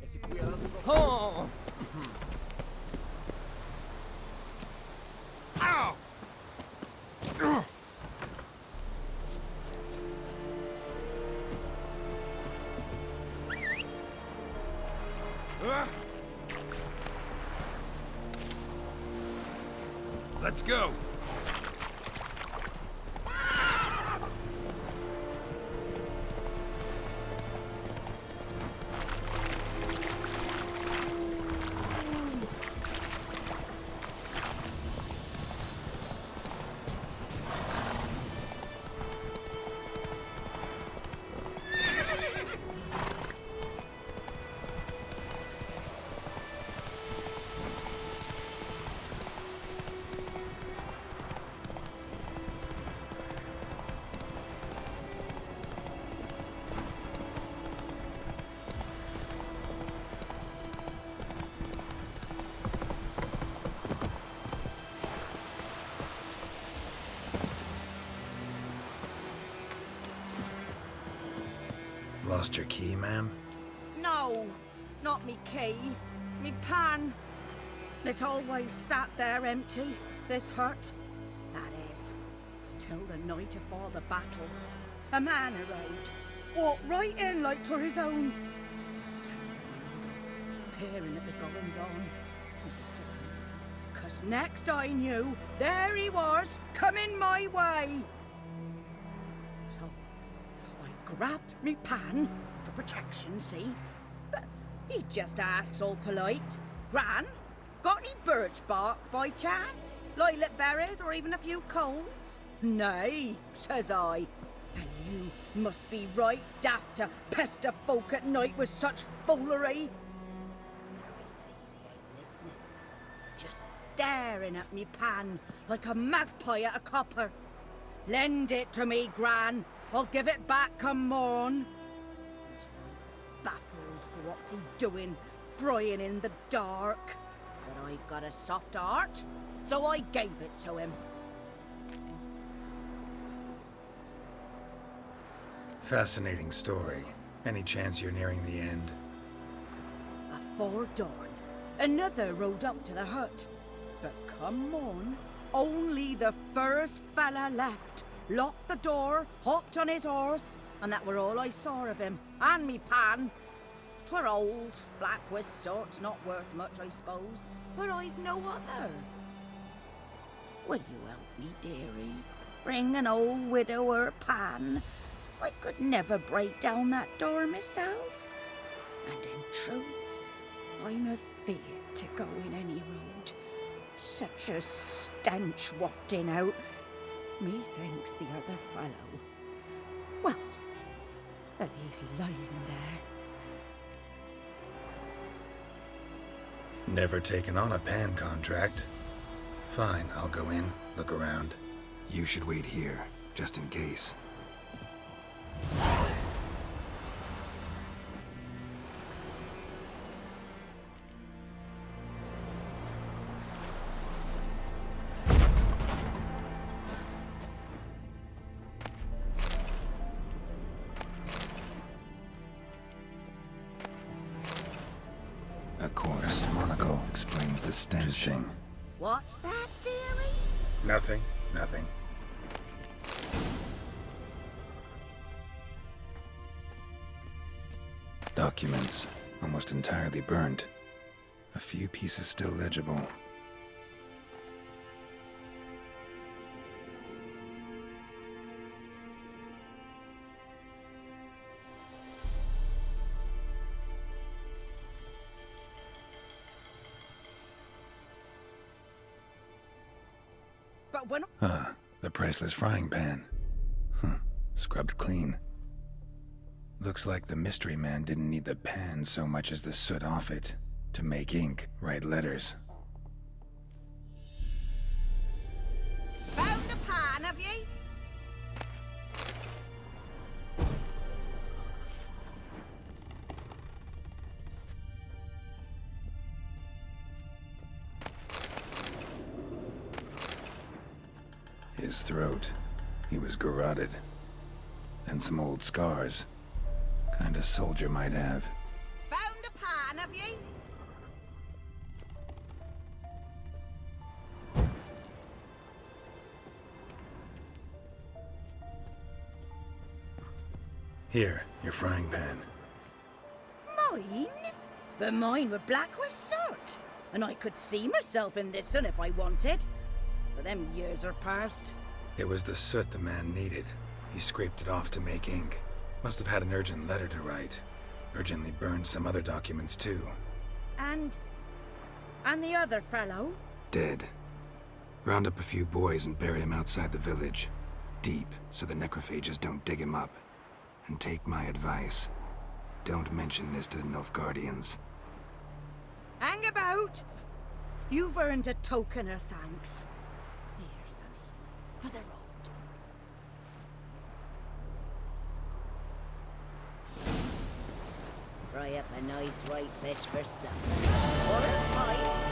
Esse quira. Oh! Ow! Let's go! Lost your key, ma'am? No, not me key. Me pan. It's always sat there empty, this hut. That is, till the night afore the battle. A man arrived, walked right in like 'twere his own. Was standing at the window, peering at the goings-on. 'Cause next I knew, there he was, coming my way. So I grabbed me pan for protection, see? But he just asks all polite, Gran, got any birch bark by chance? Lilac berries or even a few coals? Nay, says I. And you must be right daft to pester folk at night with such foolery. But I sees he ain't listening, just staring at me pan like a magpie at a copper. Lend it to me, Gran. I'll give it back come morn. He's right baffled for what's he doing, frying in the dark. But I've got a soft heart, so I gave it to him. Fascinating story. Any chance you're nearing the end? Afore dawn, another rode up to the hut. But come on, only the first fella left. Locked the door, hopped on his horse, and that were all I saw of him, and me pan. 'Twere old, black with sort, not worth much, I suppose, but I've no other. Will you help me, dearie? Bring an old widower pan. I could never break down that door myself. And in truth, I'm afeard to go in any road. Such a stench wafting out. Methinks the other fellow, well, that he's lying there. Never taken on a pan contract. Fine, I'll go in, look around. You should wait here, just in case. A course monocle explains the stenching. What's that, dearie? Nothing, nothing. Documents, almost entirely burnt. A few pieces still legible. But when... Ah, the priceless frying pan. Scrubbed clean. Looks like the mystery man didn't need the pan so much as the soot off it to make ink, write letters. Found the pan, have ye? His throat. He was garroted. And some old scars. Kind a soldier might have. Found the pan, have ye? Here, your frying pan. Mine? But mine were black with soot. And I could see myself in this one if I wanted. But them years are past. It was the soot the man needed. He scraped it off to make ink. Must have had an urgent letter to write. Urgently burned some other documents too. And the other fellow? Dead. Round up a few boys and bury him outside the village. Deep, so the necrophages don't dig him up. And take my advice. Don't mention this to the Nilfgaardians. Hang about! You've earned a token of thanks. Here, sonny, for the road. Fry up a nice white fish for supper. Or a pie.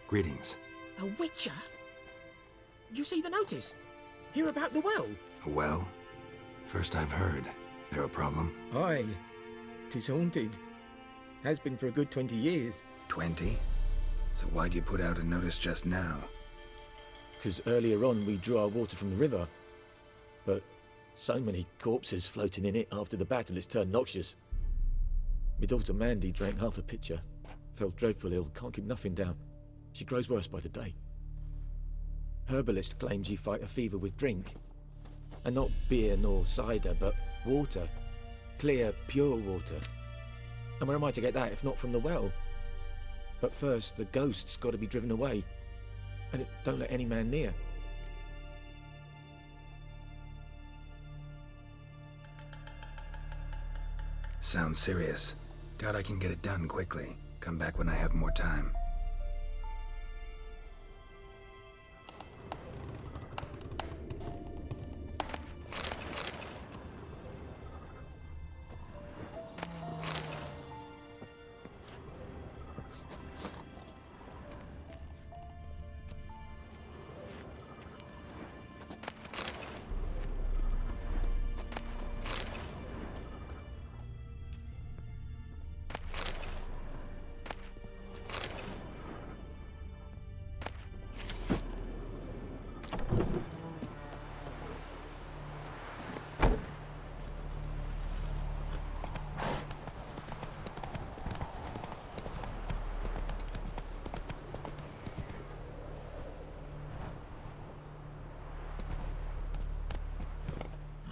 Greetings. A witcher? You see the notice? Hear about the well? A well? First I've heard. There a problem? Aye. 'Tis haunted. Has been for a good 20 years. 20? So why'd you put out a notice just now? 'Cause earlier on we drew our water from the river. But so many corpses floating in it after the battle it's turned noxious. My daughter Mandy drank half a pitcher. Fell dreadful ill, can't keep nothing down. She grows worse by the day. Herbalist claims you fight a fever with drink. And not beer nor cider, but water. Clear, pure water. And where am I to get that if not from the well? But first, the ghost's got to be driven away. And it don't let any man near. Sounds serious. Doubt I can get it done quickly. Come back when I have more time.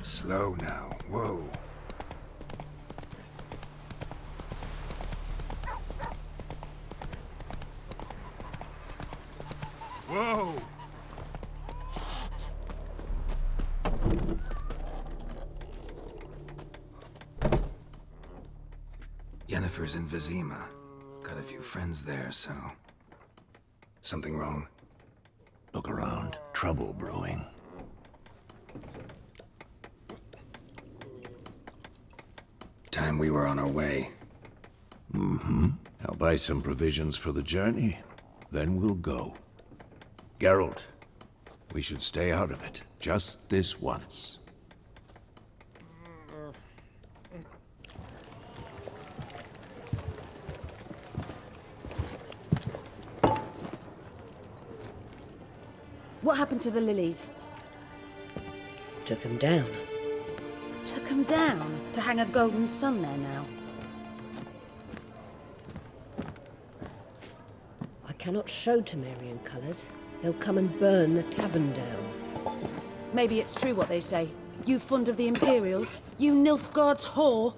Slow now. Whoa. Whoa! Yennefer's in Vizima. Got a few friends there, so... Something wrong? Look around. Trouble brewing. Time we were on our way. Mm-hmm. I'll buy some provisions for the journey. Then we'll go. Geralt, we should stay out of it. Just this once. What happened to the lilies? Took 'em down. Took 'em down to hang a golden sun there now. I cannot show Temerian colours. They'll come and burn the tavern down. Maybe it's true what they say. You fond of the Imperials? You Nilfgaard's whore?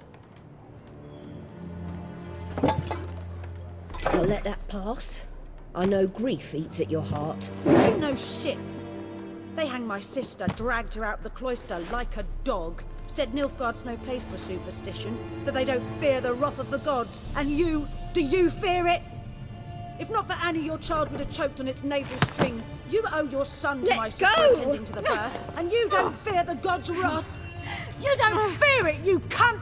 I'll let that pass. I know grief eats at your heart. You know shit. They hanged my sister, dragged her out the cloister like a dog. Said Nilfgaard's no place for superstition, that they don't fear the wrath of the gods. And you, do you fear it? If not for Annie, your child would have choked on its navel string. You owe your son to Let my sister go! attending to the birth, and you don't fear the god's wrath. You don't fear it, you cunt!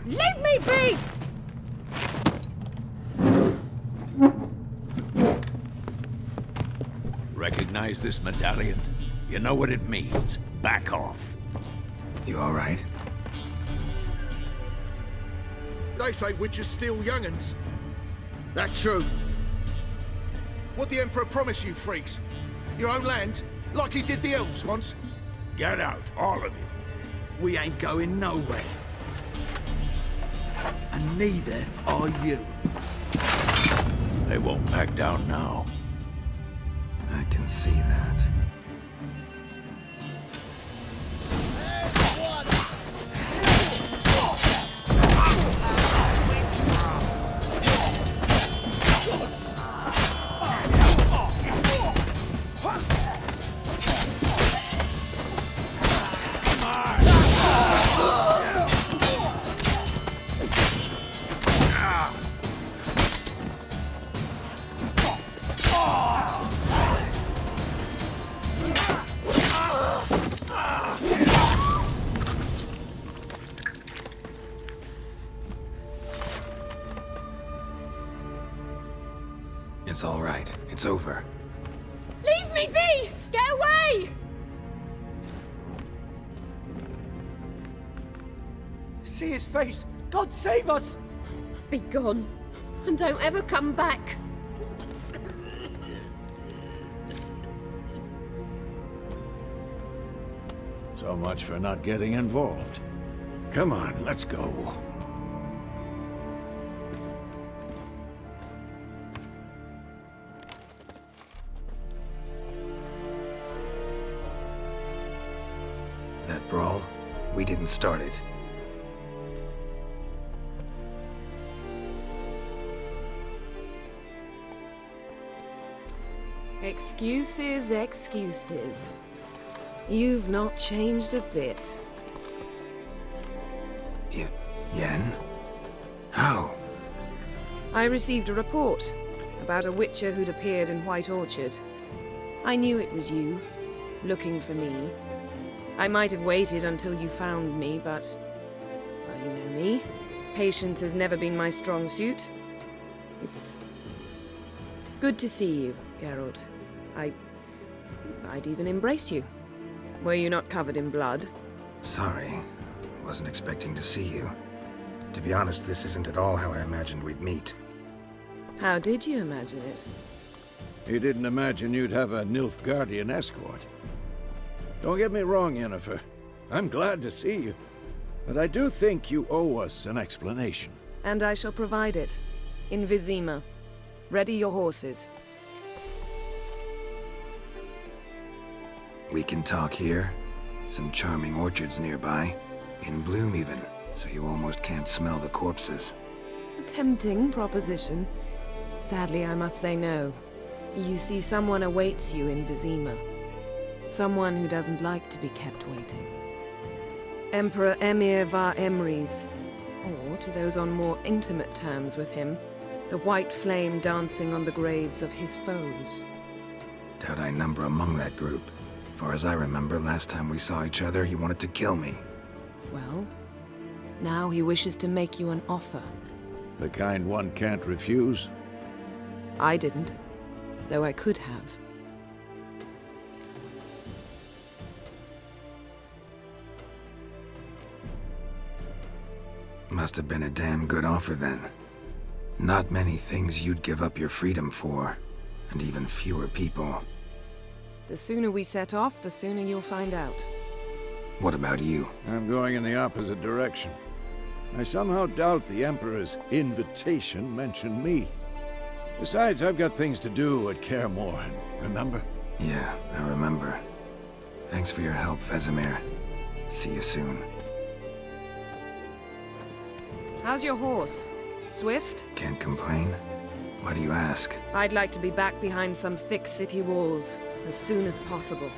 Leave me be! Recognize this medallion? You know what it means. Back off. You all right? They say witches steal young'uns. That true? What the Emperor promised you freaks? Your own land? Like he did the elves once? Get out, all of you. We ain't going nowhere. And neither are you. They won't back down now. I can see that. It's all right. It's over. Leave me be! Get away! See his face! God save us! Be gone, and don't ever come back. So much for not getting involved. Come on, let's go. That brawl, we didn't start it. Excuses, excuses. You've not changed a bit. Yen? How? I received a report about a witcher who'd appeared in White Orchard. I knew it was you, looking for me. I might have waited until you found me, but... well, you know me. Patience has never been my strong suit. It's... good to see you, Geralt. I'd even embrace you. Were you not covered in blood? Sorry. Wasn't expecting to see you. To be honest, this isn't at all how I imagined we'd meet. How did you imagine it? You didn't imagine you'd have a Nilfgaardian escort. Don't get me wrong, Yennefer. I'm glad to see you. But I do think you owe us an explanation. And I shall provide it. In Vizima. Ready your horses. We can talk here. Some charming orchards nearby. In bloom even, so you almost can't smell the corpses. A tempting proposition. Sadly, I must say no. You see, someone awaits you in Vizima. Someone who doesn't like to be kept waiting. Emperor Emir var Emrys. Or, to those on more intimate terms with him, the white flame dancing on the graves of his foes. Doubt I number among that group. Far as I remember, last time we saw each other, he wanted to kill me. Well, now he wishes to make you an offer. The kind one can't refuse? I didn't, though I could have. Must have been a damn good offer then. Not many things you'd give up your freedom for, and even fewer people. The sooner we set off, the sooner you'll find out. What about you? I'm going in the opposite direction. I somehow doubt the Emperor's invitation mentioned me. Besides, I've got things to do at Kaer Morhen, remember? Yeah, I remember. Thanks for your help, Vesemir. See you soon. How's your horse? Swift? Can't complain. Why do you ask? I'd like to be back behind some thick city walls as soon as possible.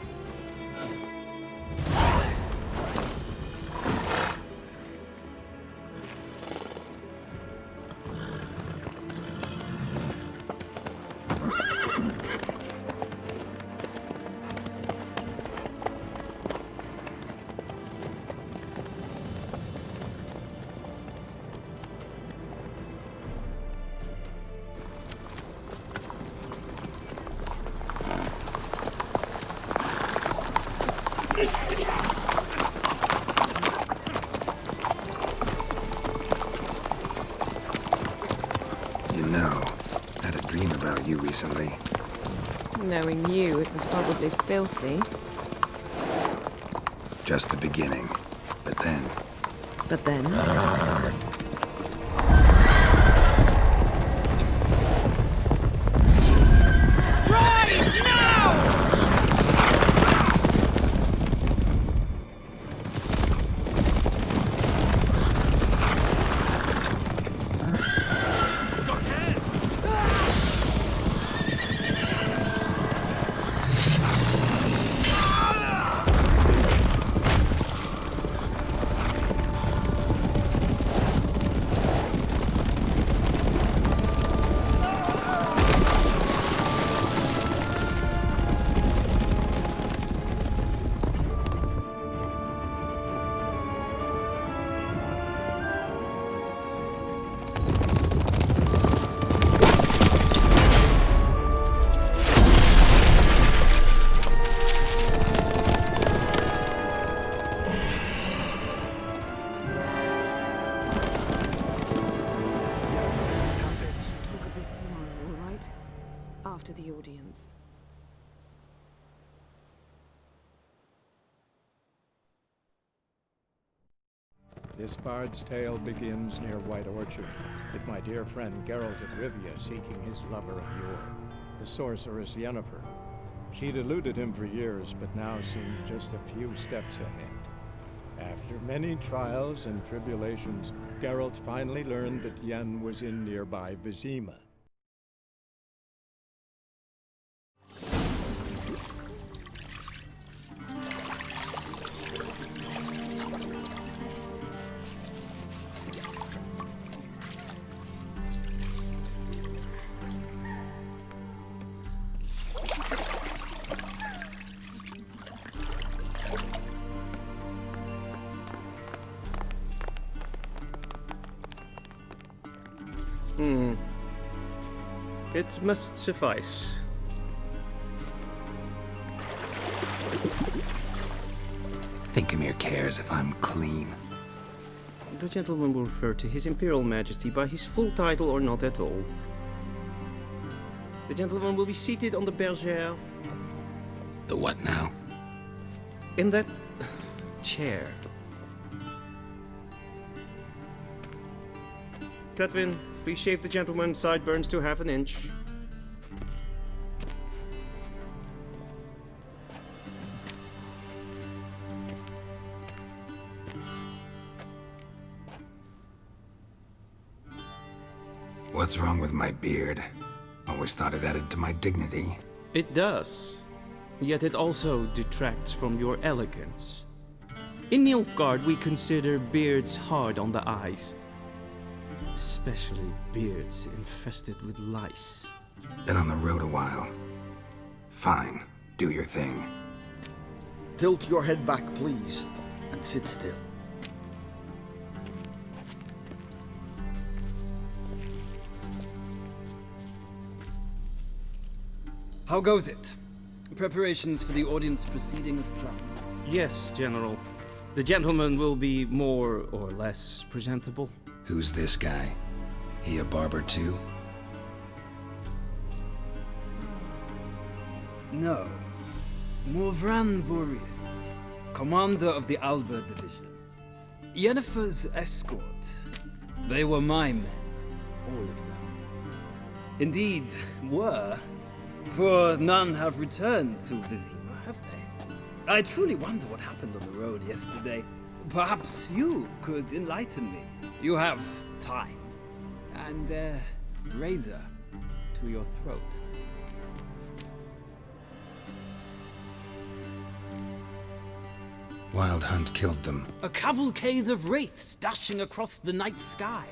Had a dream about you recently. Knowing you, it was probably filthy. Just the beginning. But then... But then? After the audience. This bard's tale begins near White Orchard, with my dear friend Geralt of Rivia seeking his lover of yore, the sorceress Yennefer. She'd eluded him for years, but now seemed just a few steps ahead. After many trials and tribulations, Geralt finally learned that Yen was in nearby Vizima. It must suffice. Thinkamere cares if I'm clean. The gentleman will refer to His Imperial Majesty by his full title or not at all. The gentleman will be seated on the bergère. The what now? In that chair. Cletwin, please shave the gentleman's sideburns to half an inch. What's wrong with my beard? Always thought it added to my dignity. It does. Yet it also detracts from your elegance. In Nilfgaard, we consider beards hard on the eyes. Especially beards infested with lice. Been on the road a while. Fine, do your thing. Tilt your head back, please, and sit still. How goes it? Preparations for the audience proceeding as planned? Yes, General. The gentleman will be more or less presentable. Who's this guy? He a barber too? No. Morvran Voorhis, commander of the Alba Division. Yennefer's escort. They were my men, all of them. Indeed, were. For none have returned to Vizima, have they? I truly wonder what happened on the road yesterday. Perhaps you could enlighten me. You have time. And a razor to your throat. Wild Hunt killed them. A cavalcade of wraiths dashing across the night sky.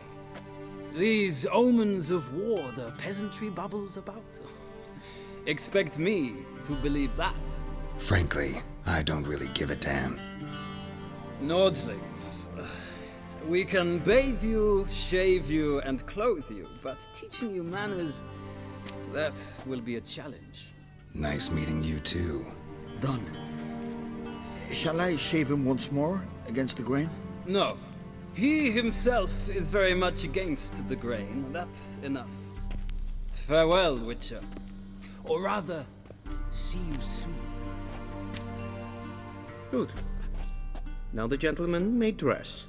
These omens of war the peasantry bubbles about. Expect me to believe that. Frankly, I don't really give a damn. Nordlings. We can bathe you, shave you, and clothe you, but teaching you manners, that will be a challenge. Nice meeting you too. Done. Shall I shave him once more, against the grain? No. He himself is very much against the grain. That's enough. Farewell, Witcher. Or rather, see you soon. Good. Now the gentleman may dress.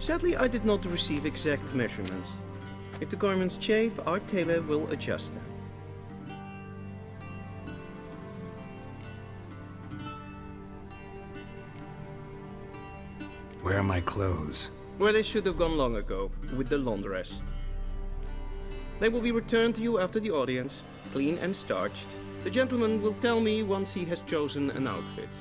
Sadly, I did not receive exact measurements. If the garments chafe, our tailor will adjust them. Where are my clothes? Where they should have gone long ago, with the laundress. They will be returned to you after the audience, clean and starched. The gentleman will tell me once he has chosen an outfit.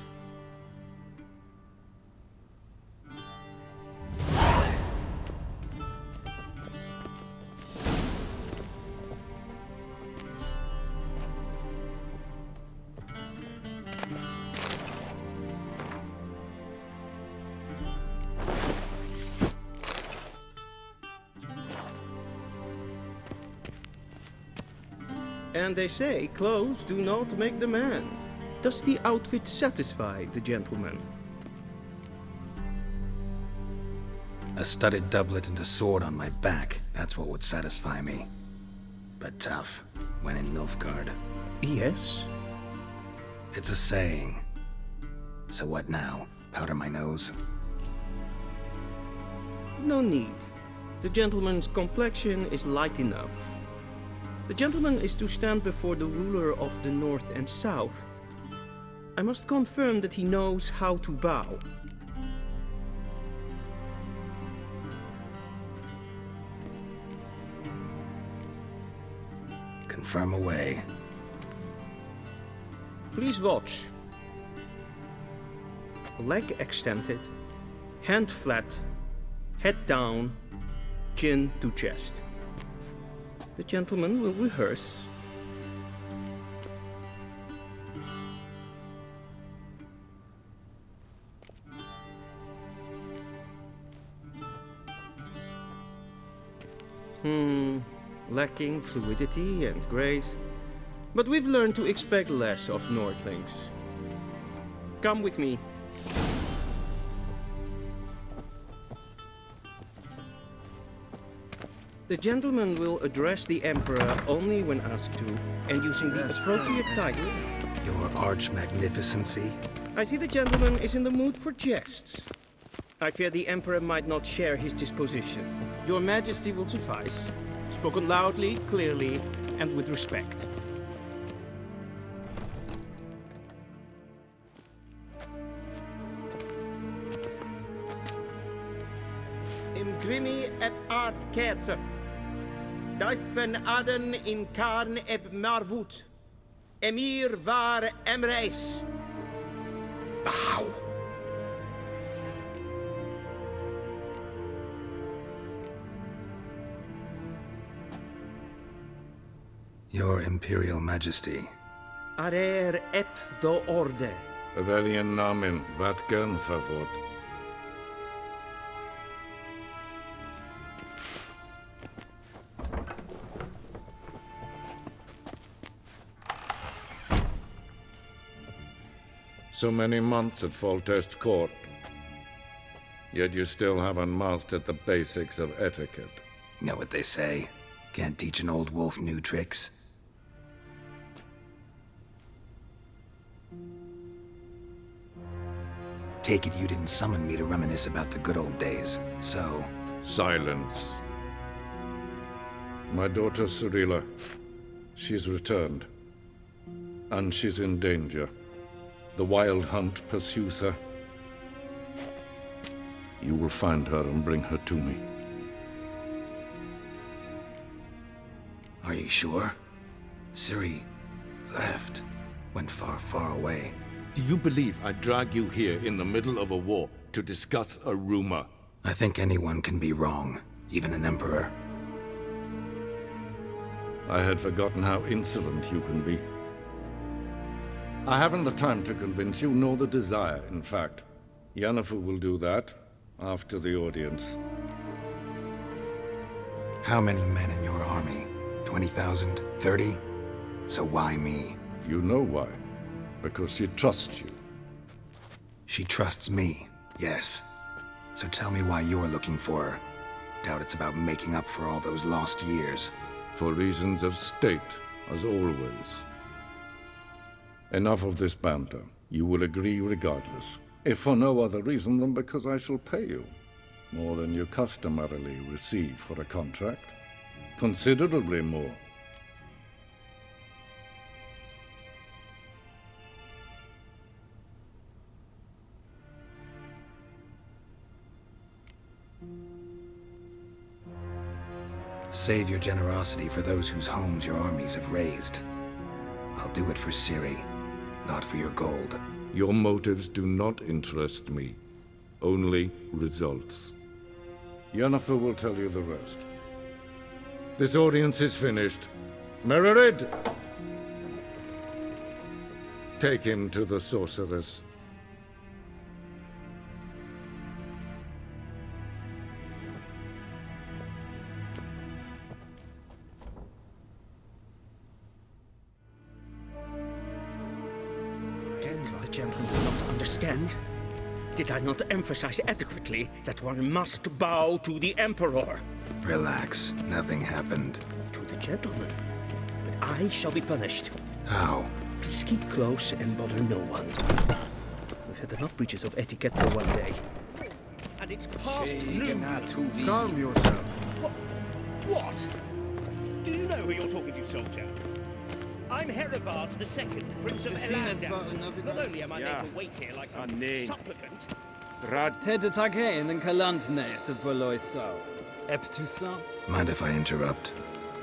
And they say clothes do not make the man. Does the outfit satisfy the gentleman? A studded doublet and a sword on my back, that's what would satisfy me. But tough, when in Nilfgaard. Yes? It's a saying. So what now? Powder my nose? No need. The gentleman's complexion is light enough. The gentleman is to stand before the ruler of the North and South. I must confirm that he knows how to bow. Confirm away. Please watch. Leg extended, hand flat, head down, chin to chest. The gentleman will rehearse. Lacking fluidity and grace. But we've learned to expect less of Nordlings. Come with me. The gentleman will address the Emperor only when asked to, and using the appropriate title. Your Arch-Magnificency? I see the gentleman is in the mood for jests. I fear the Emperor might not share his disposition. Your Majesty will suffice. Spoken loudly, clearly, and with respect. Imgrimi et art ketzer. Duifen aden in karn eb marvoet. Emir var emreis. Bow. Your Imperial Majesty. Arer ep the orde. Weljen namen, wat gun favor. So many months at Foltest Court, yet you still haven't mastered the basics of etiquette. Know what they say? Can't teach an old wolf new tricks. Take it you didn't summon me to reminisce about the good old days, so... Silence. My daughter Cyrilla, she's returned. And she's in danger. The Wild Hunt pursues her. You will find her and bring her to me. Are you sure? Ciri left. Went far, far away. Do you believe I drag you here in the middle of a war to discuss a rumor? I think anyone can be wrong, even an emperor. I had forgotten how insolent you can be. I haven't the time to convince you, nor the desire, in fact. Yennefer will do that after the audience. How many men in your army? 20,000? 30? So why me? You know why. Because she trusts you. She trusts me, yes. So tell me why you're looking for her. Doubt it's about making up for all those lost years. For reasons of state, as always. Enough of this banter. You will agree regardless. If for no other reason than because I shall pay you. More than you customarily receive for a contract. Considerably more. Save your generosity for those whose homes your armies have razed. I'll do it for Ciri, not for your gold. Your motives do not interest me. Only results. Yennefer will tell you the rest. This audience is finished. Mererid! Take him to the sorceress. The gentleman will not understand. Did I not emphasize adequately that one must bow to the Emperor? Relax, nothing happened. To the gentleman. But I shall be punished. How? Please keep close and bother no one. We've had enough breaches of etiquette for one day. And it's past noon. Calm yourself. What? Do you know who you're talking to, soldier? I'm Herivard II, Prince of Elandel. Not only am I made to wait here like some supplicant... Ted taghen and kalantne se verloisau. Eptusa? Mind if I interrupt?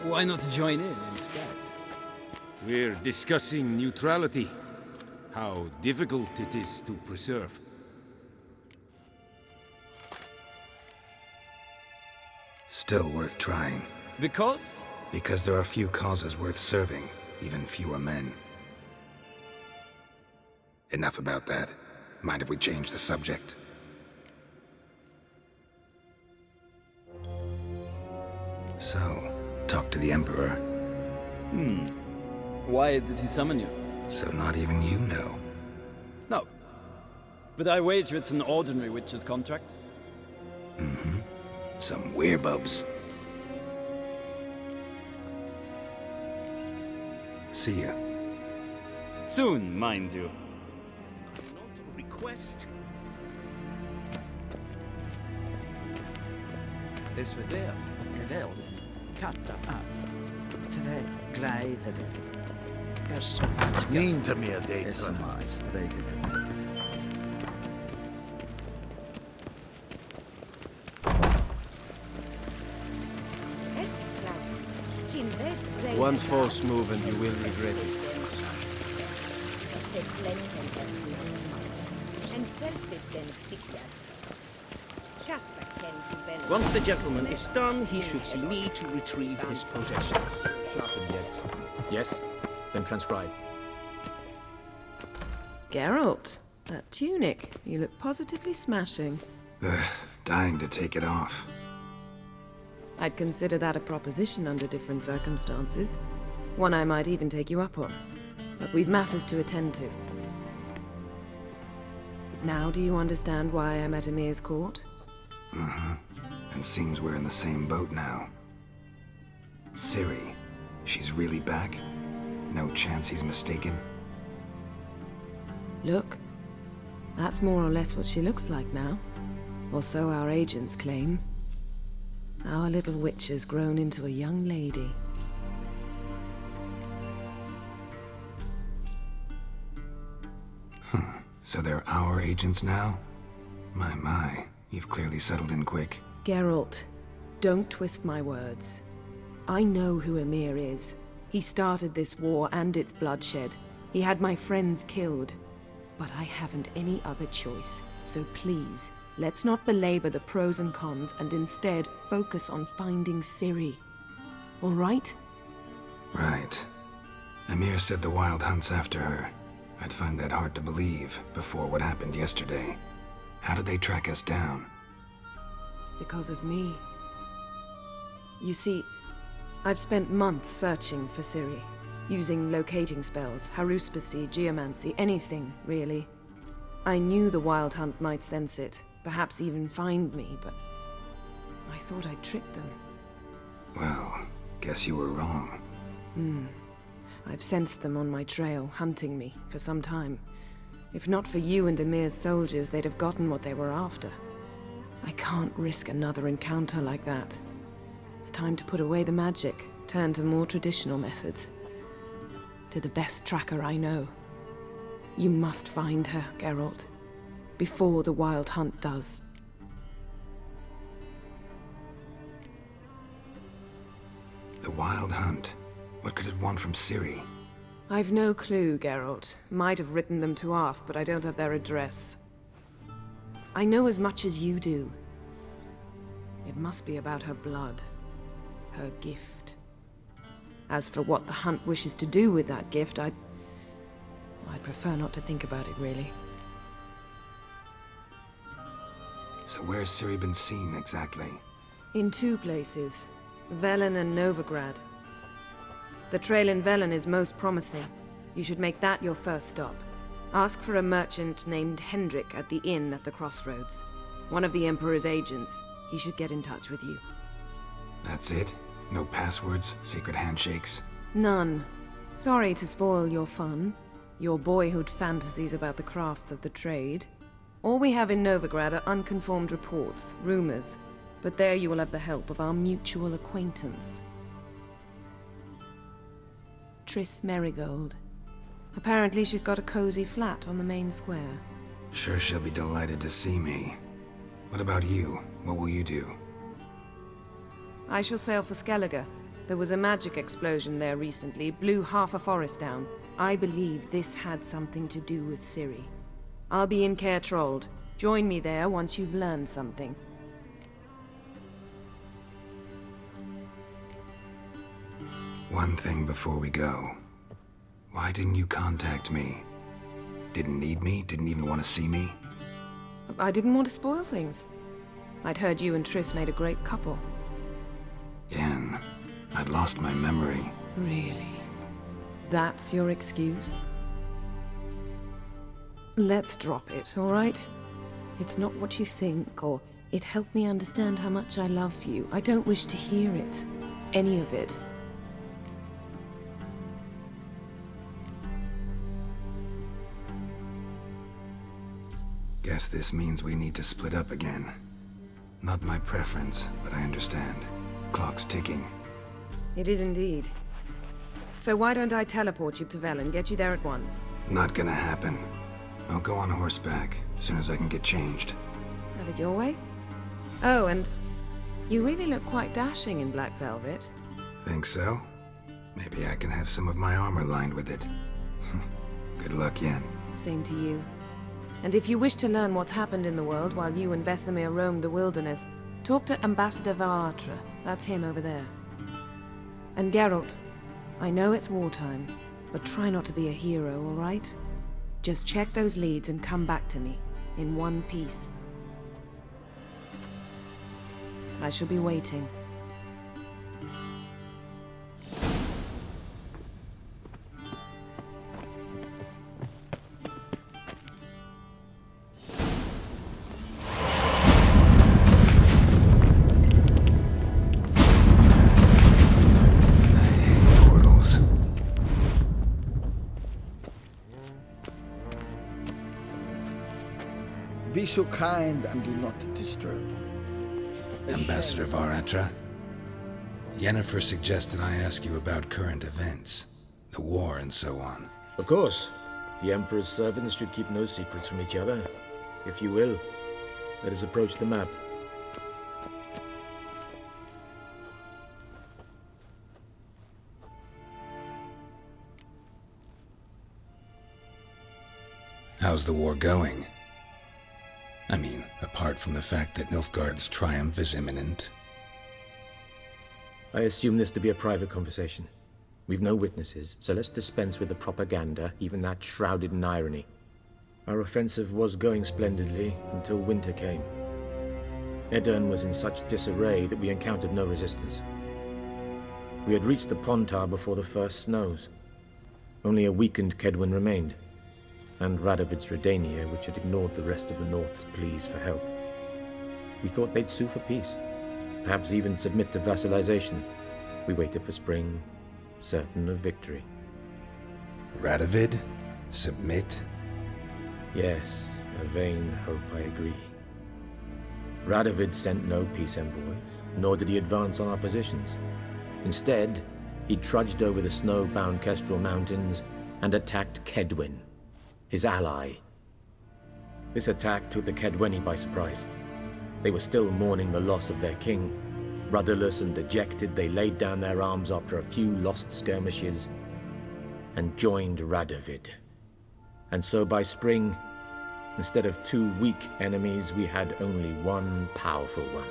Why not join in instead? We're discussing neutrality. How difficult it is to preserve. Still worth trying. Because? Because there are few causes worth serving. Even fewer men. Enough about that. Mind if we change the subject? So, talk to the Emperor. Why did he summon you? So not even you know. No. But I wager it's an ordinary witch's contract. Mm-hmm. Some werebubs. See ya. Soon, mind you. Not request. Is for death. Geweld. Katta af. Twee glijden. Persovat. Niet meer daten. Is maar streken. One false move and you will regret it. Once the gentleman is done, he should see me to retrieve his possessions. Nothing yet. Yes? Then transcribe. Geralt, that tunic. You look positively smashing. Ugh, dying to take it off. I'd consider that a proposition under different circumstances. One I might even take you up on. But we've matters to attend to. Now do you understand why I'm at Emir's court? Mm-hmm. And seems we're in the same boat now. Ciri, she's really back? No chance he's mistaken? Look, that's more or less what she looks like now. Or so our agents claim. Our little witch has grown into a young lady. So they're our agents now? My, you've clearly settled in quick. Geralt, don't twist my words. I know who Emir is. He started this war and its bloodshed. He had my friends killed. But I haven't any other choice. So please, let's not belabor the pros and cons and instead focus on finding Ciri. All right? Right. Emir said the Wild hunts after her. I'd find that hard to believe before what happened yesterday. How did they track us down? Because of me. You see, I've spent months searching for Ciri, using locating spells, haruspicy, geomancy, anything, really. I knew the Wild Hunt might sense it, perhaps even find me, but I thought I'd tricked them. Well, guess you were wrong. I've sensed them on my trail, hunting me, for some time. If not for you and Emir's soldiers, they'd have gotten what they were after. I can't risk another encounter like that. It's time to put away the magic, turn to more traditional methods. To the best tracker I know. You must find her, Geralt. Before the Wild Hunt does. The Wild Hunt? What could it want from Ciri? I've no clue, Geralt. Might have written them to ask, but I don't have their address. I know as much as you do. It must be about her blood. Her gift. As for what the Hunt wishes to do with that gift, I'd prefer not to think about it, really. So where's Ciri been seen, exactly? In two places. Velen and Novigrad. The trail in Velen is most promising. You should make that your first stop. Ask for a merchant named Hendrik at the inn at the crossroads. One of the Emperor's agents. He should get in touch with you. That's it? No passwords, secret handshakes? None. Sorry to spoil your fun. Your boyhood fantasies about the crafts of the trade. All we have in Novigrad are unconfirmed reports, rumors. But there you will have the help of our mutual acquaintance. Triss Merigold. Apparently she's got a cozy flat on the main square. Sure she'll be delighted to see me. What about you? What will you do? I shall sail for Skellige. There was a magic explosion there recently, blew half a forest down. I believe this had something to do with Ciri. I'll be in Caer Trold. Join me there once you've learned something. One thing before we go. Why didn't you contact me? Didn't need me? Didn't even want to see me? I didn't want to spoil things. I'd heard you and Triss made a great couple. Yen, I'd lost my memory. Really? That's your excuse? Let's drop it, all right? It's not what you think, or it helped me understand how much I love you. I don't wish to hear it. Any of it. Guess this means we need to split up again. Not my preference, but I understand. Clock's ticking. It is indeed. So why don't I teleport you to Velen, get you there at once? Not gonna happen. I'll go on horseback, as soon as I can get changed. Have it your way? Oh, and you really look quite dashing in black velvet. Think so? Maybe I can have some of my armor lined with it. Good luck, Yen. Same to you. And if you wish to learn what's happened in the world while you and Vesemir roamed the wilderness, talk to Ambassador Varatra. That's him over there. And Geralt, I know it's wartime, but try not to be a hero, all right? Just check those leads and come back to me, in one piece. I shall be waiting. Be so kind and do not disturb. Ambassador Varatra, Yennefer suggested I ask you about current events, the war and so on. Of course. The Emperor's servants should keep no secrets from each other. If you will, let us approach the map. How's the war going? I mean, apart from the fact that Nilfgaard's triumph is imminent. I assume this to be a private conversation. We've no witnesses, so let's dispense with the propaganda, even that shrouded in irony. Our offensive was going splendidly until winter came. Edirn was in such disarray that we encountered no resistance. We had reached the Pontar before the first snows. Only a weakened Kedwin remained, and Radovid's Redania, which had ignored the rest of the North's pleas for help. We thought they'd sue for peace, perhaps even submit to vassalization. We waited for spring, certain of victory. Radovid? Submit? Yes, a vain hope, I agree. Radovid sent no peace envoys, nor did he advance on our positions. Instead, he trudged over the snow-bound Kestrel Mountains and attacked Kedwin, his ally. This attack took the Kedweni by surprise. They were still mourning the loss of their king. Rudderless and dejected, they laid down their arms after a few lost skirmishes and joined Radovid. And so by spring, instead of 2 weak enemies, we had only one powerful one.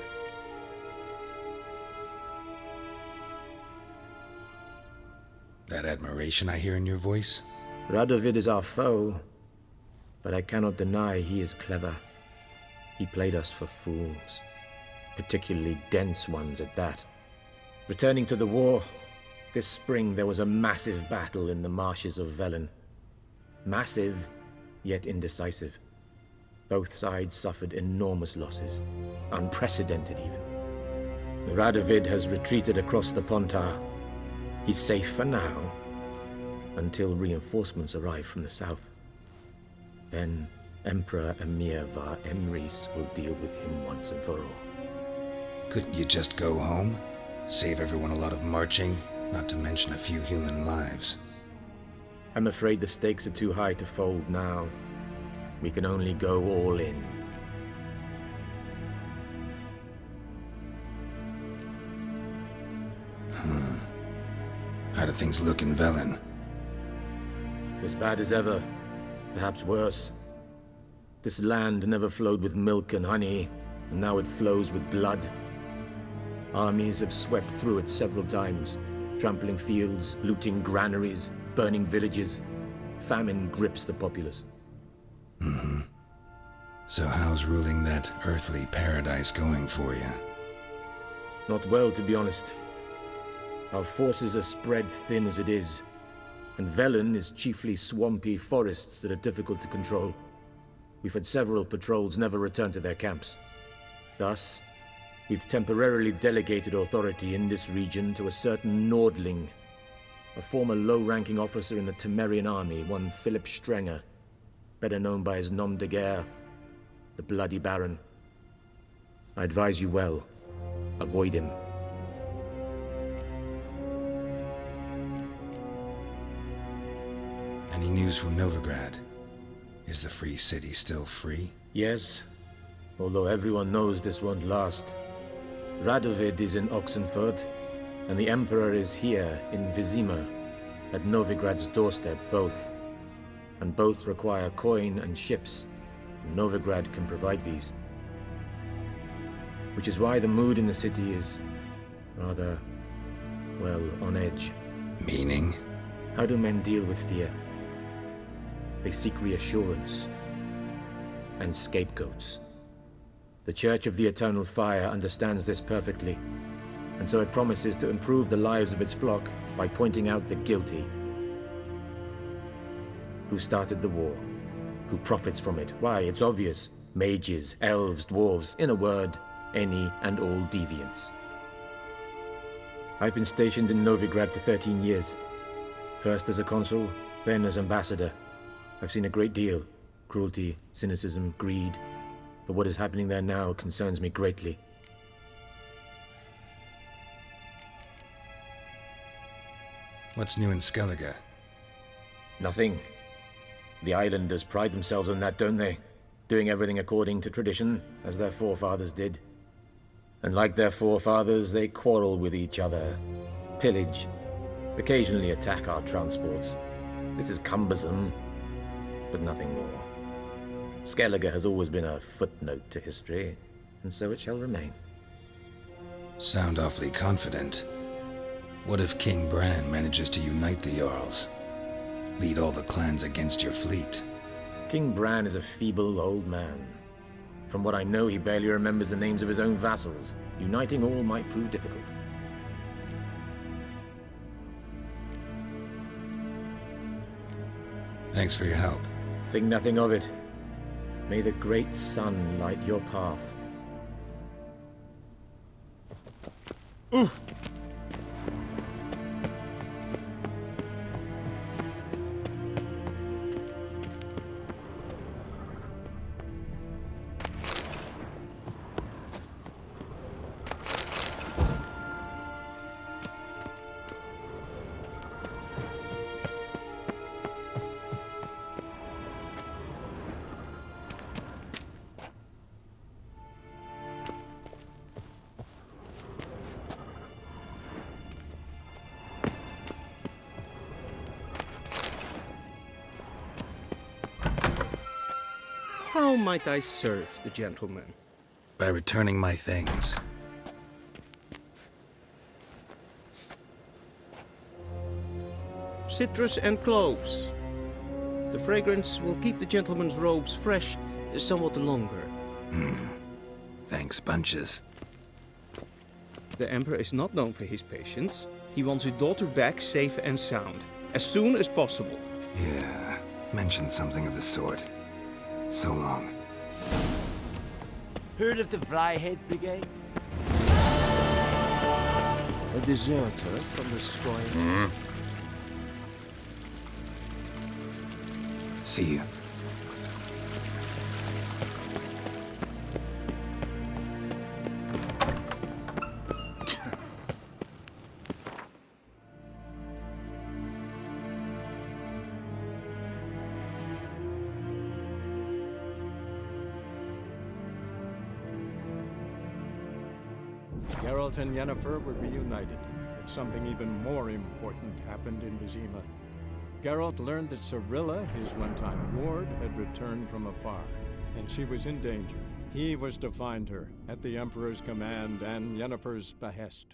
That admiration I hear in your voice? Radovid is our foe, but I cannot deny he is clever. He played us for fools, particularly dense ones at that. Returning to the war, this spring there was a massive battle in the marshes of Velen. Massive, yet indecisive. Both sides suffered enormous losses, unprecedented even. Radovid has retreated across the Pontar. He's safe for now, until reinforcements arrive from the south. Then Emperor Emir Var Emrys will deal with him once and for all. Couldn't you just go home? Save everyone a lot of marching, not to mention a few human lives. I'm afraid the stakes are too high to fold now. We can only go all in. How do things look in Velen? As bad as ever, perhaps worse. This land never flowed with milk and honey, and now it flows with blood. Armies have swept through it several times, trampling fields, looting granaries, burning villages. Famine grips the populace. So how's ruling that earthly paradise going for you? Not well, to be honest. Our forces are spread thin as it is, and Velen is chiefly swampy forests that are difficult to control. We've had several patrols never return to their camps. Thus, we've temporarily delegated authority in this region to a certain Nordling, a former low-ranking officer in the Temerian army, one Philip Strenger, better known by his nom de guerre, the Bloody Baron. I advise you well. Avoid him. Any news from Novigrad? Is the free city still free? Yes, although everyone knows this won't last. Radovid is in Oxenfurt, and the Emperor is here in Vizima, at Novigrad's doorstep, both. And both require coin and ships. Novigrad can provide these. Which is why the mood in the city is rather, well, on edge. Meaning? How do men deal with fear? They seek reassurance and scapegoats. The Church of the Eternal Fire understands this perfectly, and so it promises to improve the lives of its flock by pointing out the guilty. Who started the war? Who profits from it? Why, it's obvious. Mages, elves, dwarves, in a word, any and all deviants. I've been stationed in Novigrad for 13 years. First as a consul, then as ambassador. I've seen a great deal. Cruelty, cynicism, greed. But what is happening there now concerns me greatly. What's new in Skellige? Nothing. The islanders pride themselves on that, don't they? Doing everything according to tradition, as their forefathers did. And like their forefathers, they quarrel with each other, pillage, occasionally attack our transports. This is cumbersome, but nothing more. Skellige has always been a footnote to history, and so it shall remain. Sound awfully confident. What if King Bran manages to unite the Jarls? Lead all the clans against your fleet? King Bran is a feeble old man. From what I know, he barely remembers the names of his own vassals. Uniting all might prove difficult. Thanks for your help. Think nothing of it. May the great sun light your path. How might I serve the gentleman? By returning my things. Citrus and cloves. The fragrance will keep the gentleman's robes fresh somewhat longer. Thanks, bunches. The Emperor is not known for his patience. He wants his daughter back safe and sound, as soon as possible. Yeah, mentioned something of the sort. So long. Heard of the Flyhead Brigade? A deserter from the Squire? See you. Geralt and Yennefer were reunited, but something even more important happened in Vizima. Geralt learned that Cirilla, his one-time ward, had returned from afar, and she was in danger. He was to find her, at the Emperor's command and Yennefer's behest.